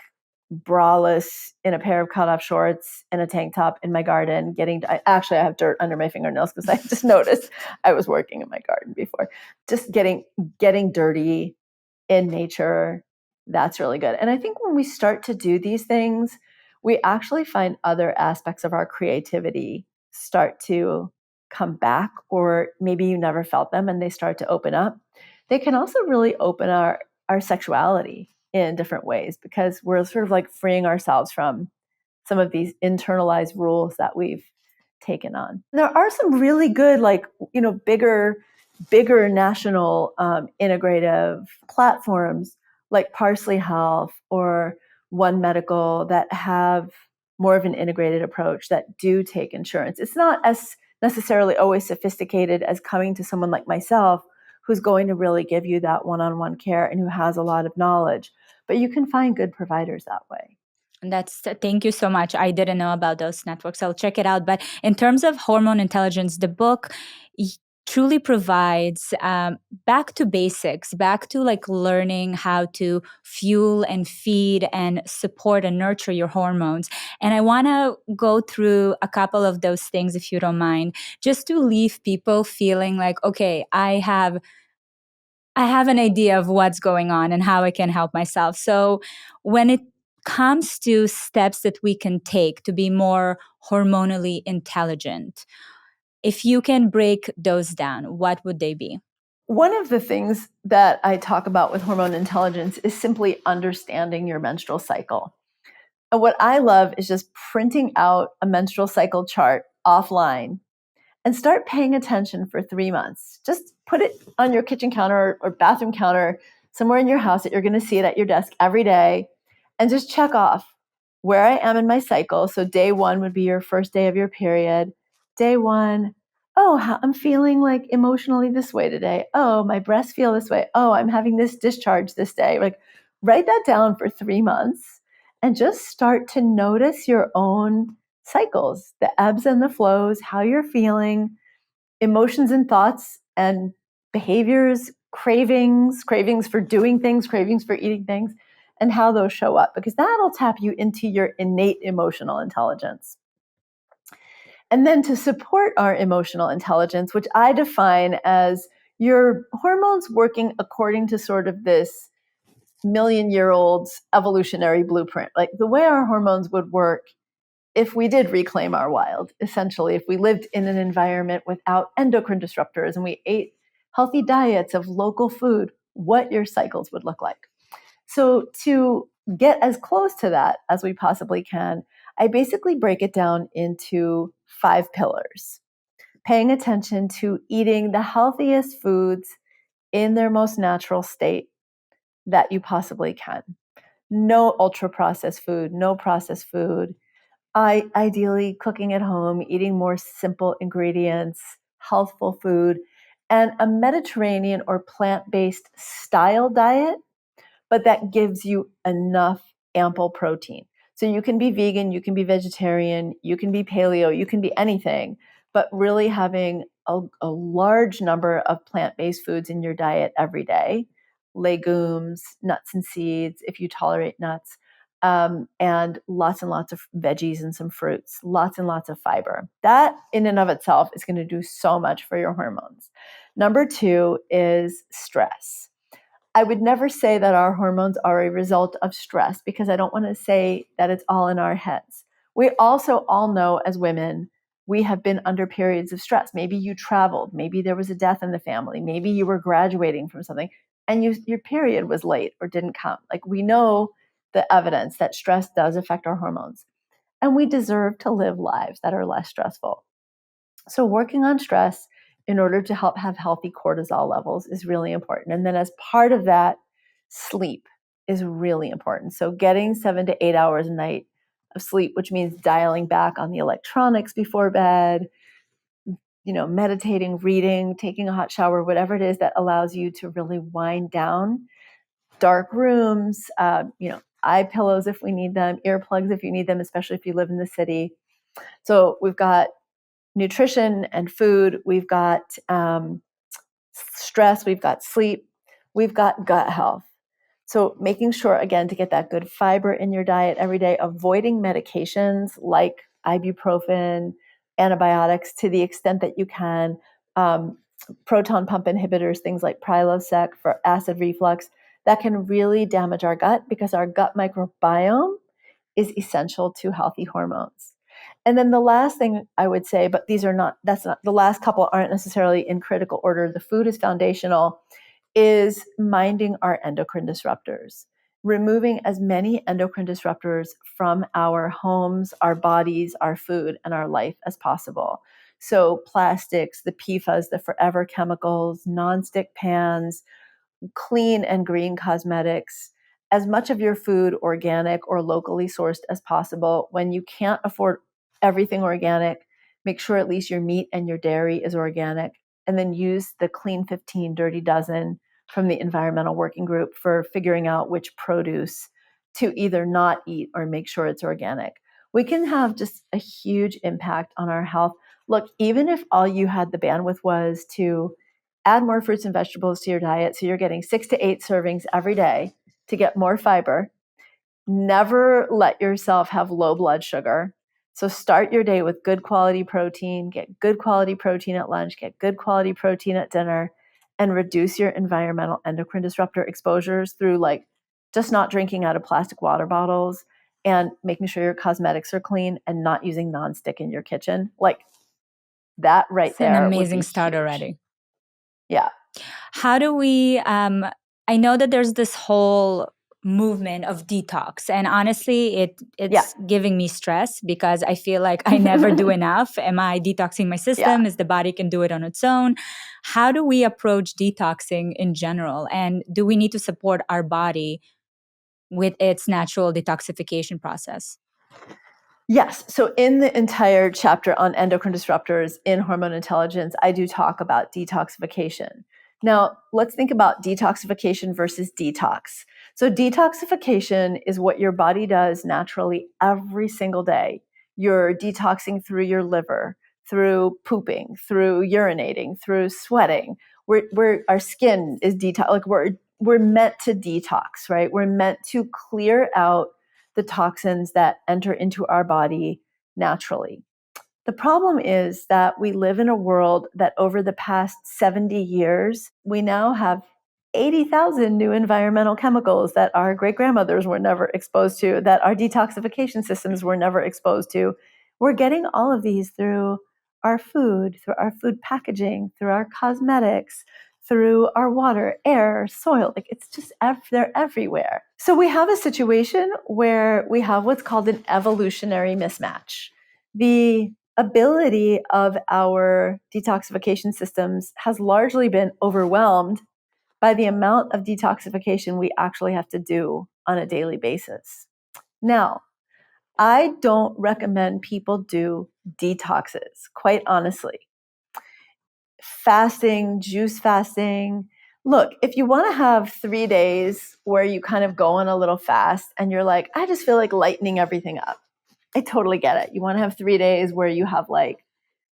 braless in a pair of cut-off shorts and a tank top in my garden I have dirt under my fingernails because I just noticed I was working in my garden before. Just getting dirty in nature, that's really good. And I think when we start to do these things, we actually find other aspects of our creativity start to come back, or maybe you never felt them and they start to open up. They can also really open our sexuality in different ways, because we're sort of like freeing ourselves from some of these internalized rules that we've taken on. There are some really good, like, bigger national integrative platforms like Parsley Health or One Medical that have more of an integrated approach, that do take insurance. It's not as necessarily always sophisticated as coming to someone like myself, who's going to really give you that one-on-one care and who has a lot of knowledge. But you can find good providers that way. Thank you so much. I didn't know about those networks. I'll check it out. But in terms of Hormone Intelligence, the book truly provides back to basics, back to like learning how to fuel and feed and support and nurture your hormones. And I want to go through a couple of those things, if you don't mind, just to leave people feeling like, okay, I have an idea of what's going on and how I can help myself. So when it comes to steps that we can take to be more hormonally intelligent, if you can break those down, what would they be? One of the things that I talk about with Hormone Intelligence is simply understanding your menstrual cycle. And what I love is just printing out a menstrual cycle chart offline and start paying attention for 3 months. Just put it on your kitchen counter or bathroom counter, somewhere in your house that you're going to see it at your desk every day, and just check off where I am in my cycle. So day 1 would be your first day of your period. Day 1, I'm feeling like emotionally this way today. Oh, my breasts feel this way. Oh, I'm having this discharge this day. Like, write that down for 3 months and just start to notice your own cycles, the ebbs and the flows, how you're feeling, emotions and thoughts and behaviors, cravings for doing things, cravings for eating things, and how those show up, because that'll tap you into your innate emotional intelligence. And then to support our emotional intelligence, which I define as your hormones working according to sort of this million-year-old evolutionary blueprint. Like the way our hormones would work if we did reclaim our wild, essentially, if we lived in an environment without endocrine disruptors and we ate healthy diets of local food, what your cycles would look like. So to get as close to that as we possibly can, I basically break it down into 5 pillars. Paying attention to eating the healthiest foods in their most natural state that you possibly can. No ultra processed food, no processed food. Ideally cooking at home, eating more simple ingredients, healthful food, and a Mediterranean or plant-based style diet, but that gives you enough ample protein. So you can be vegan, you can be vegetarian, you can be paleo, you can be anything, but really having a large number of plant-based foods in your diet every day, legumes, nuts and seeds, if you tolerate nuts, and lots of veggies and some fruits, lots and lots of fiber. That in and of itself is going to do so much for your hormones. Number 2 is stress. I would never say that our hormones are a result of stress, because I don't want to say that it's all in our heads. We also all know as women, we have been under periods of stress. Maybe you traveled, maybe there was a death in the family, maybe you were graduating from something and your period was late or didn't come. Like, we know the evidence that stress does affect our hormones, and we deserve to live lives that are less stressful. So working on stress in order to help have healthy cortisol levels is really important. And then as part of that, sleep is really important. So getting 7 to 8 hours a night of sleep, which means dialing back on the electronics before bed, meditating, reading, taking a hot shower, whatever it is that allows you to really wind down. Dark rooms, eye pillows if we need them, earplugs if you need them, especially if you live in the city. So we've got nutrition and food, we've got stress, we've got sleep, we've got gut health. So making sure, again, to get that good fiber in your diet every day, avoiding medications like ibuprofen, antibiotics to the extent that you can, proton pump inhibitors, things like Prilosec for acid reflux, that can really damage our gut because our gut microbiome is essential to healthy hormones. And then the last thing I would say, but that's not, the last couple aren't necessarily in critical order. The food is foundational, is minding our endocrine disruptors, removing as many endocrine disruptors from our homes, our bodies, our food, and our life as possible. So plastics, the PFAS, the forever chemicals, nonstick pans, clean and green cosmetics, as much of your food organic or locally sourced as possible. When you can't afford everything organic, make sure at least your meat and your dairy is organic, and then use the Clean 15 Dirty Dozen from the Environmental Working Group for figuring out which produce to either not eat or make sure it's organic. We can have just a huge impact on our health. Look, even if all you had the bandwidth was to add more fruits and vegetables to your diet, so you're getting 6 to 8 servings every day to get more fiber. Never let yourself have low blood sugar. So start your day with good quality protein, get good quality protein at lunch, get good quality protein at dinner, and reduce your environmental endocrine disruptor exposures through like just not drinking out of plastic water bottles and making sure your cosmetics are clean and not using nonstick in your kitchen. Like that right It's an there would amazing be start huge. already. Yeah. How do we, I know that there's this whole movement of detox, and honestly it's giving me stress because I feel like I never do enough. Am I detoxing my system? Is the body can do it on its own? How do we approach detoxing in general, and do we need to support our body with its natural detoxification process? Yes. So in the entire chapter on endocrine disruptors in Hormone Intelligence, I do talk about detoxification. Now, let's think about detoxification versus detox. So detoxification is what your body does naturally every single day. You're detoxing through your liver, through pooping, through urinating, through sweating. Our skin is detox. Like we're meant to detox, right? We're meant to clear out the toxins that enter into our body naturally. The problem is that we live in a world that over the past 70 years, we now have 80,000 new environmental chemicals that our great grandmothers were never exposed to, that our detoxification systems were never exposed to. We're getting all of these through our food packaging, through our cosmetics, through our water, air, soil. Like it's just, they're everywhere. So we have a situation where we have what's called an evolutionary mismatch. The ability of our detoxification systems has largely been overwhelmed by the amount of detoxification we actually have to do on a daily basis. Now, I don't recommend people do detoxes, quite honestly. Fasting, juice fasting. Look, if you want to have 3 days where you kind of go on a little fast and you're like, I just feel like lightening everything up, I totally get it. You want to have 3 days where you have like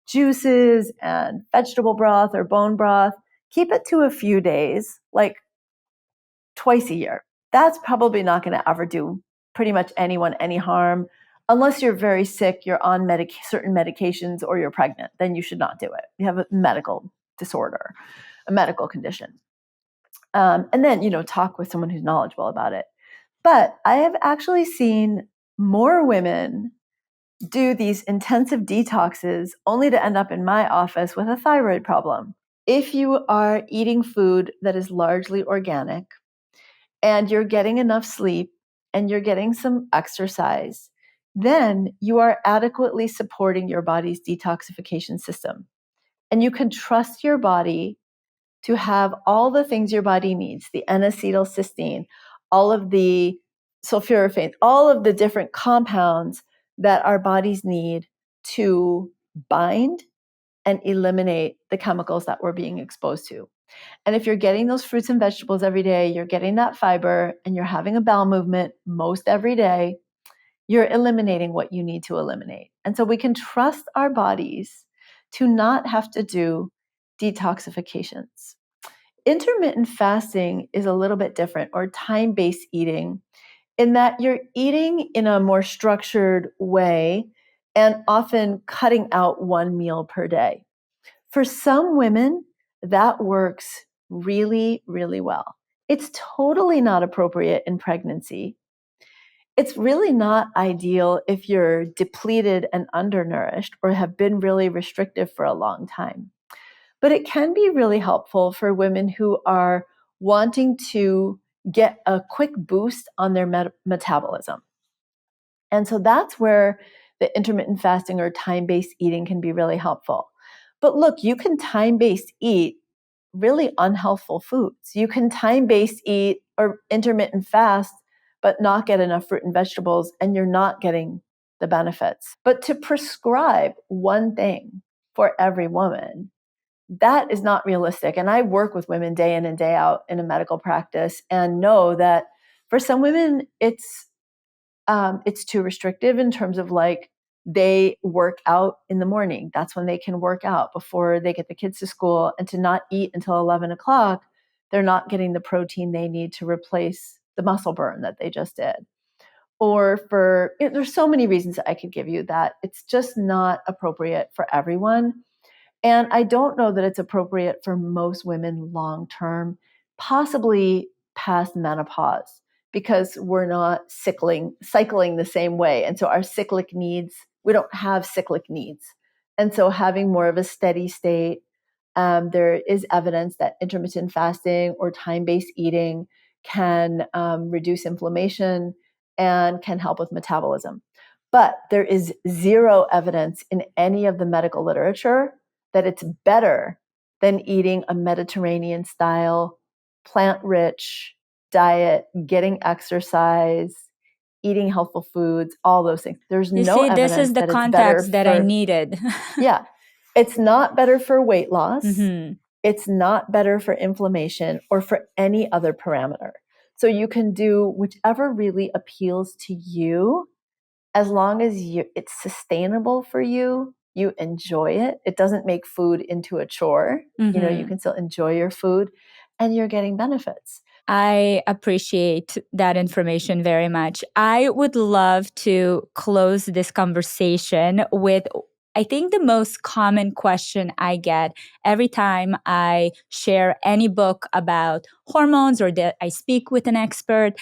juices and vegetable broth or bone broth. Keep it to a few days, like twice a year. That's probably not going to ever do pretty much anyone any harm. Unless you're very sick, you're on certain medications, or you're pregnant, then you should not do it. You have a medical disorder, a medical condition. And then, talk with someone who's knowledgeable about it. But I have actually seen more women do these intensive detoxes only to end up in my office with a thyroid problem. If you are eating food that is largely organic and you're getting enough sleep and you're getting some exercise, then you are adequately supporting your body's detoxification system. And you can trust your body to have all the things your body needs, the N-acetylcysteine, all of the sulforaphane, all of the different compounds that our bodies need to bind and eliminate the chemicals that we're being exposed to. And if you're getting those fruits and vegetables every day, you're getting that fiber, and you're having a bowel movement most every day, you're eliminating what you need to eliminate. And so we can trust our bodies to not have to do detoxifications. intermittent fasting is a little bit different, or time-based eating, in that you're eating in a more structured way and often cutting out one meal per day. For some women, that works really, really well. It's totally not appropriate in pregnancy. It's really not ideal if you're depleted and undernourished or have been really restrictive for a long time. But it can be really helpful for women who are wanting to get a quick boost on their metabolism. And so that's where the intermittent fasting or time-based eating can be really helpful. But look, you can time-based eat really unhealthful foods. You can time-based eat or intermittent fast, but not get enough fruit and vegetables, and you're not getting the benefits. But to prescribe one thing for every woman, that is not realistic. And I work with women day in and day out in a medical practice and know that for some women, it's too restrictive in terms of like they work out in the morning. That's when they can work out before they get the kids to school, and to not eat until 11 o'clock, they're not getting the protein they need to replace the muscle burn that they just did. Or there's so many reasons I could give you that it's just not appropriate for everyone. And I don't know that it's appropriate for most women long term, possibly past menopause, because we're not cycling the same way. And so our cyclic needs, we don't have cyclic needs. And so having more of a steady state, there is evidence that intermittent fasting or time-based eating can reduce inflammation and can help with metabolism. But there is zero evidence in any of the medical literature that it's better than eating a Mediterranean style, plant-rich diet, getting exercise, eating healthful foods, all those things. There's You no see, this is evidence the that it's better context that I for, needed. yeah, it's not better for weight loss. Mm-hmm. It's not better for inflammation or for any other parameter. So you can do whichever really appeals to you, as long as it's sustainable for you, you enjoy it. It doesn't make food into a chore. Mm-hmm. You can still enjoy your food and you're getting benefits. I appreciate that information very much. I would love to close this conversation with, I think, the most common question I get every time I share any book about hormones or that I speak with an expert.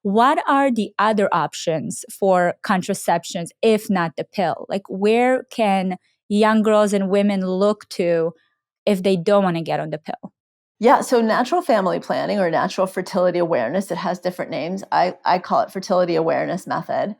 What are the other options for contraceptions, if not the pill? Like, where can young girls and women look to if they don't want to get on the pill? Yeah, so natural family planning or natural fertility awareness, it has different names. I call it fertility awareness method,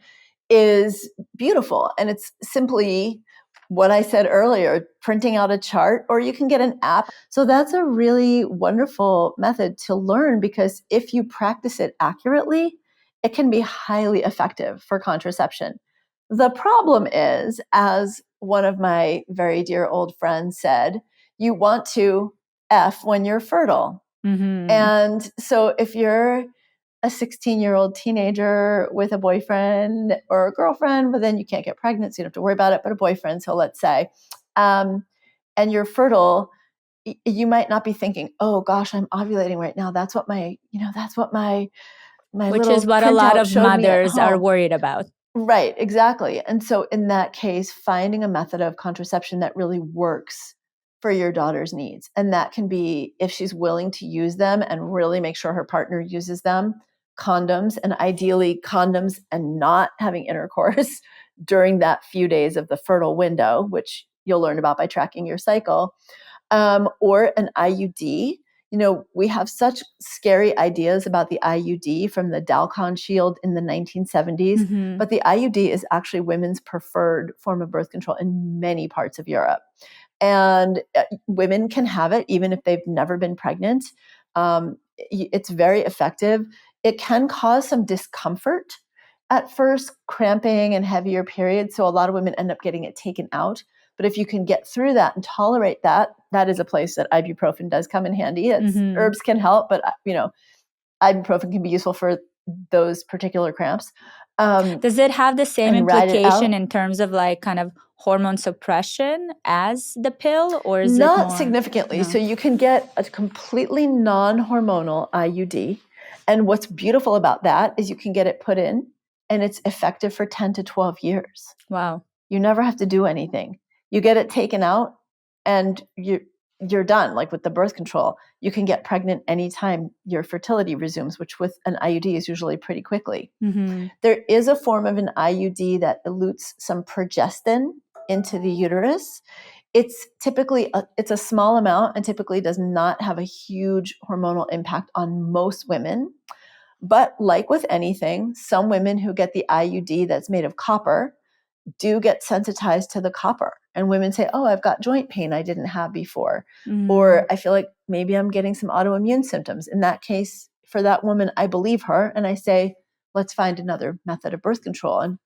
is beautiful. And it's simply what I said earlier, printing out a chart, or you can get an app. So that's a really wonderful method to learn, because if you practice it accurately, it can be highly effective for contraception. The problem is, as one of my very dear old friends said, you want to F when you're fertile. Mm-hmm. And so if you're a 16-year-old teenager with a boyfriend or a girlfriend, but then you can't get pregnant, so you don't have to worry about it, but a boyfriend, so let's say, and you're fertile, you might not be thinking, oh gosh, I'm ovulating right now. That's what my Which little is what a lot printout of showed me at mothers are home. worried about. Right, exactly. And so in that case, finding a method of contraception that really works for your daughter's needs. And that can be, if she's willing to use them and really make sure her partner uses them, condoms, and ideally condoms and not having intercourse during that few days of the fertile window, which you'll learn about by tracking your cycle, or an IUD. We have such scary ideas about the IUD from the Dalkon Shield in the 1970s, Mm-hmm. but the IUD is actually women's preferred form of birth control in many parts of Europe. And women can have it even if they've never been pregnant. It's very effective. It can cause some discomfort at first, cramping and heavier periods. So a lot of women end up getting it taken out. But if you can get through that and tolerate that, that is a place that ibuprofen does come in handy. Mm-hmm. Herbs can help, but ibuprofen can be useful for those particular cramps. Does it have the same and ride it out. implication in terms of like kind of hormone suppression as the pill, or is it Not more? significantly. No. So you can get a completely non-hormonal IUD. And what's beautiful about that is you can get it put in and it's effective for 10 to 12 years. Wow. You never have to do anything. You get it taken out and you're done. Like with the birth control, you can get pregnant anytime your fertility resumes, which with an IUD is usually pretty quickly. Mm-hmm. There is a form of an IUD that elutes some progestin into the uterus. It's typically it's a small amount and typically does not have a huge hormonal impact on most women. But like with anything, some women who get the IUD that's made of copper do get sensitized to the copper. And women say, oh, I've got joint pain I didn't have before. Mm. Or I feel like maybe I'm getting some autoimmune symptoms. In that case, for that woman, I believe her and I say, let's find another method of birth control. And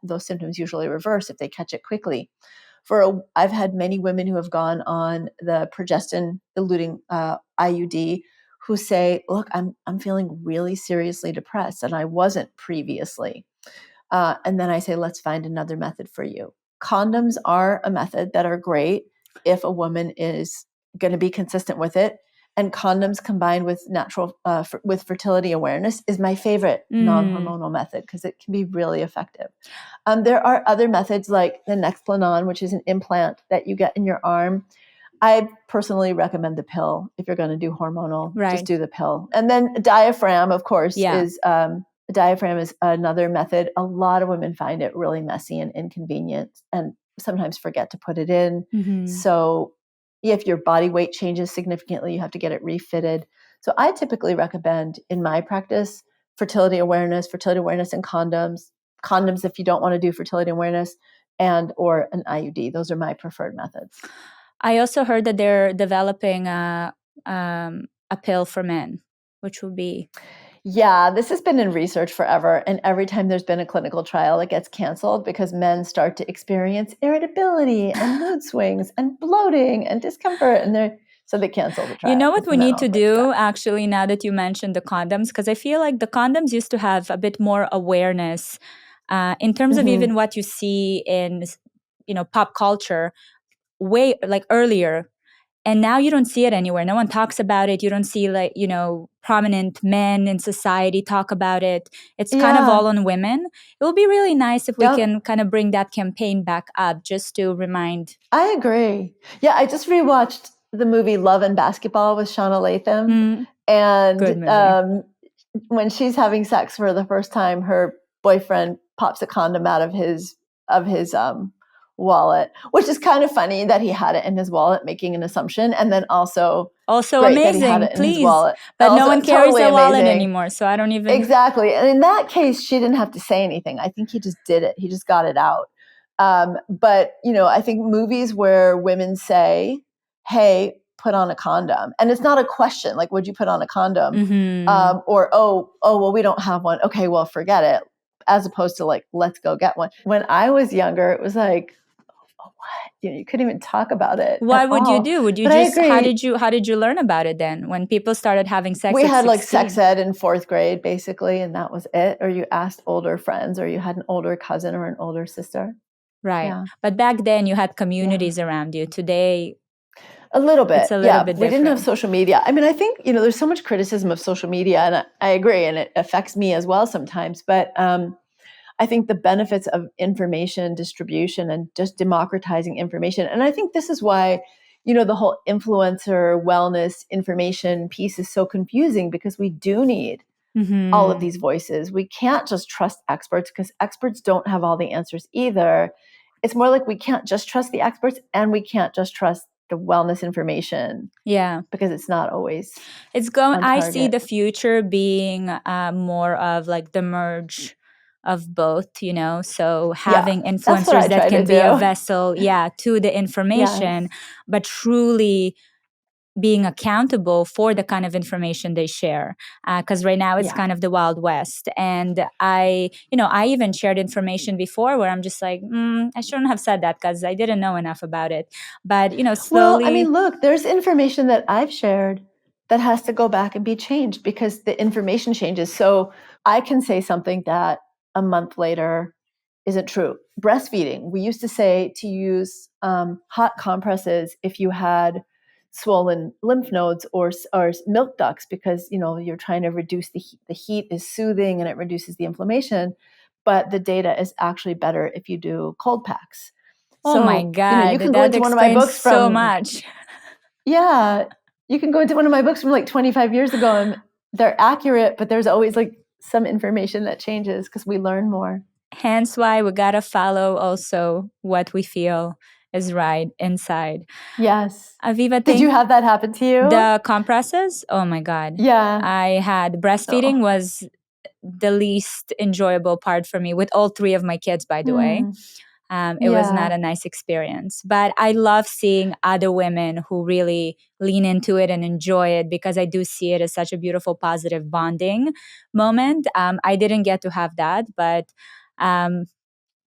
those symptoms usually reverse if they catch it quickly. I've had many women who have gone on the progestin eluting IUD who say, look, I'm feeling really seriously depressed and I wasn't previously. And then I say, let's find another method for you. Condoms are a method that are great if a woman is going to be consistent with it. And condoms combined with with fertility awareness is my favorite non-hormonal method because it can be really effective. There are other methods like the Nexplanon, which is an implant that you get in your arm. I personally recommend the pill if you're going to do hormonal. Right. Just do the pill. And then diaphragm, of course, is diaphragm is another method. A lot of women find it really messy and inconvenient and sometimes forget to put it in. Mm-hmm. So if your body weight changes significantly, you have to get it refitted. So I typically recommend in my practice fertility awareness and condoms. Condoms if you don't want to do fertility awareness or an IUD. Those are my preferred methods. I also heard that they're developing a pill for men, which would be... Yeah, this has been in research forever. And every time there's been a clinical trial, it gets canceled because men start to experience irritability and mood swings and bloating and discomfort. And so they cancel the trial. You know what we need to do, actually, now that you mentioned the condoms? Because I feel like the condoms used to have a bit more awareness in terms of even what you see in, pop culture way like earlier. And now you don't see it anywhere. No one talks about it. You don't see prominent men in society talk about it. It's kind of all on women. It will be really nice if we can kind of bring that campaign back up just to remind. I agree. Yeah, I just rewatched the movie Love and Basketball with Shauna Latham. And when she's having sex for the first time, her boyfriend pops a condom out of his wallet, which is kind of funny that he had it in his wallet, making an assumption, and then also amazing, that he had it in please. his wallet. But also, no one carries totally a wallet amazing. anymore, so I don't even... Exactly. And in that case, she didn't have to say anything. I think he just did it. He just got it out. But, I think movies where women say, hey, put on a condom. And it's not a question, like, would you put on a condom? Or, well, we don't have one. Okay, well, forget it. As opposed to like, let's go get one. When I was younger, it was like, what? You couldn't even talk about it. What would you do? Would you just, how did you learn about it then? When people started having sex we at had 16? Like sex ed in 4th grade, basically, and that was it. Or you asked older friends, or you had an older cousin or an older sister. Right. Yeah. But back then you had communities around you. Today, a little bit. It's a little bit different. We didn't have social media. I mean, I think, there's so much criticism of social media, and I agree, and it affects me as well sometimes. But I think the benefits of information distribution and just democratizing information. And I think this is why, the whole influencer wellness information piece is so confusing, because we do need all of these voices. We can't just trust experts because experts don't have all the answers either. It's more like we can't just trust the experts, and we can't just trust the wellness information. Yeah. Because it's not always I see the future being more of like the merge of both, so having influencers that can be a vessel to the information, but truly being accountable for the kind of information they share, because right now it's kind of the Wild West. And I even shared information before where I'm just like, I shouldn't have said that because I didn't know enough about it. But slowly. Well, I mean, look, there's information that I've shared that has to go back and be changed because the information changes. So I can say something that a month later isn't true. Breastfeeding, we used to say to use hot compresses if you had swollen lymph nodes or milk ducts because you're trying to reduce the heat. The heat is soothing and it reduces the inflammation, but the data is actually better if you do cold packs. Oh my So God, you can go that into one of my explains books so from much. yeah, you can go into one of my books from like 25 years ago and they're accurate, but there's always like some information that changes because we learn more. Hence why we gotta follow also what we feel is right inside. Yes. Aviva, Did you have that happen to you? the compresses? Oh my God. Yeah. I had breastfeeding was the least enjoyable part for me with all three of my kids, by the way. It was not a nice experience. But I love seeing other women who really lean into it and enjoy it because I do see it as such a beautiful, positive bonding moment. I didn't get to have that, but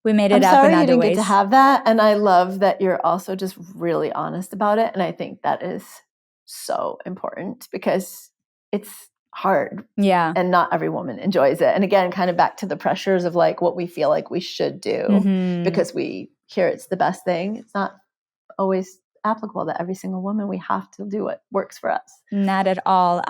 we made it I'm up in sorry you other didn't ways. get to have that. And I love that you're also just really honest about it. And I think that is so important because it's hard. Yeah. And not every woman enjoys it. And again, kind of back to the pressures of like what we feel like we should do because we hear it's the best thing. It's not always applicable to every single woman. We have to do what works for us. Not at all.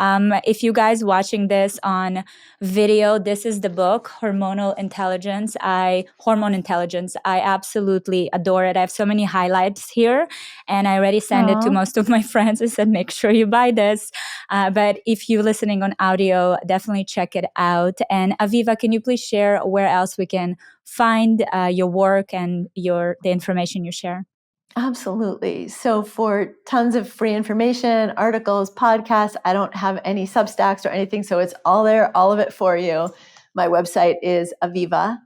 If you guys watching this on video, this is the book, Hormonal Intelligence. Hormone Intelligence. I absolutely adore it. I have so many highlights here, and I already sent it to most of my friends. I said, make sure you buy this. But if you're listening on audio, definitely check it out. And Aviva, can you please share where else we can find your work and the information you share? Absolutely. So for tons of free information, articles, podcasts, I don't have any Substacks or anything. So it's all there, all of it for you. My website is Aviva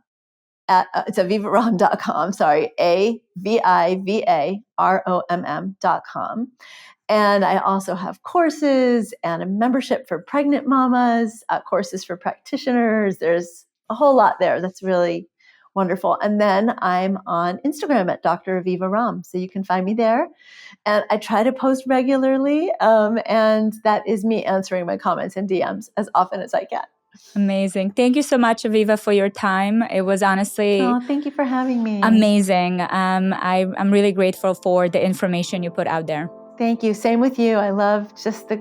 it's avivaromm.com. Sorry, AVIVAROMM.com. And I also have courses and a membership for pregnant mamas, courses for practitioners. There's a whole lot there that's really wonderful. And then I'm on Instagram at Dr. Aviva Romm. So you can find me there. And I try to post regularly. And that is me answering my comments and DMs as often as I can. Amazing. Thank you so much, Aviva, for your time. It was honestly thank you for having me. Amazing. I'm really grateful for the information you put out there. Thank you. Same with you. I love just the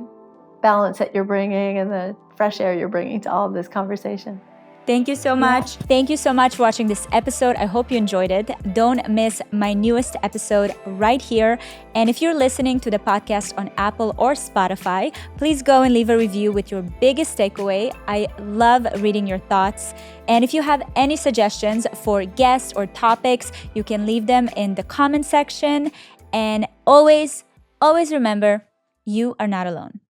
balance that you're bringing and the fresh air you're bringing to all of this conversation. Thank you so much. Thank you so much for watching this episode. I hope you enjoyed it. Don't miss my newest episode right here. And if you're listening to the podcast on Apple or Spotify, please go and leave a review with your biggest takeaway. I love reading your thoughts. And if you have any suggestions for guests or topics, you can leave them in the comment section. And always remember, you are not alone.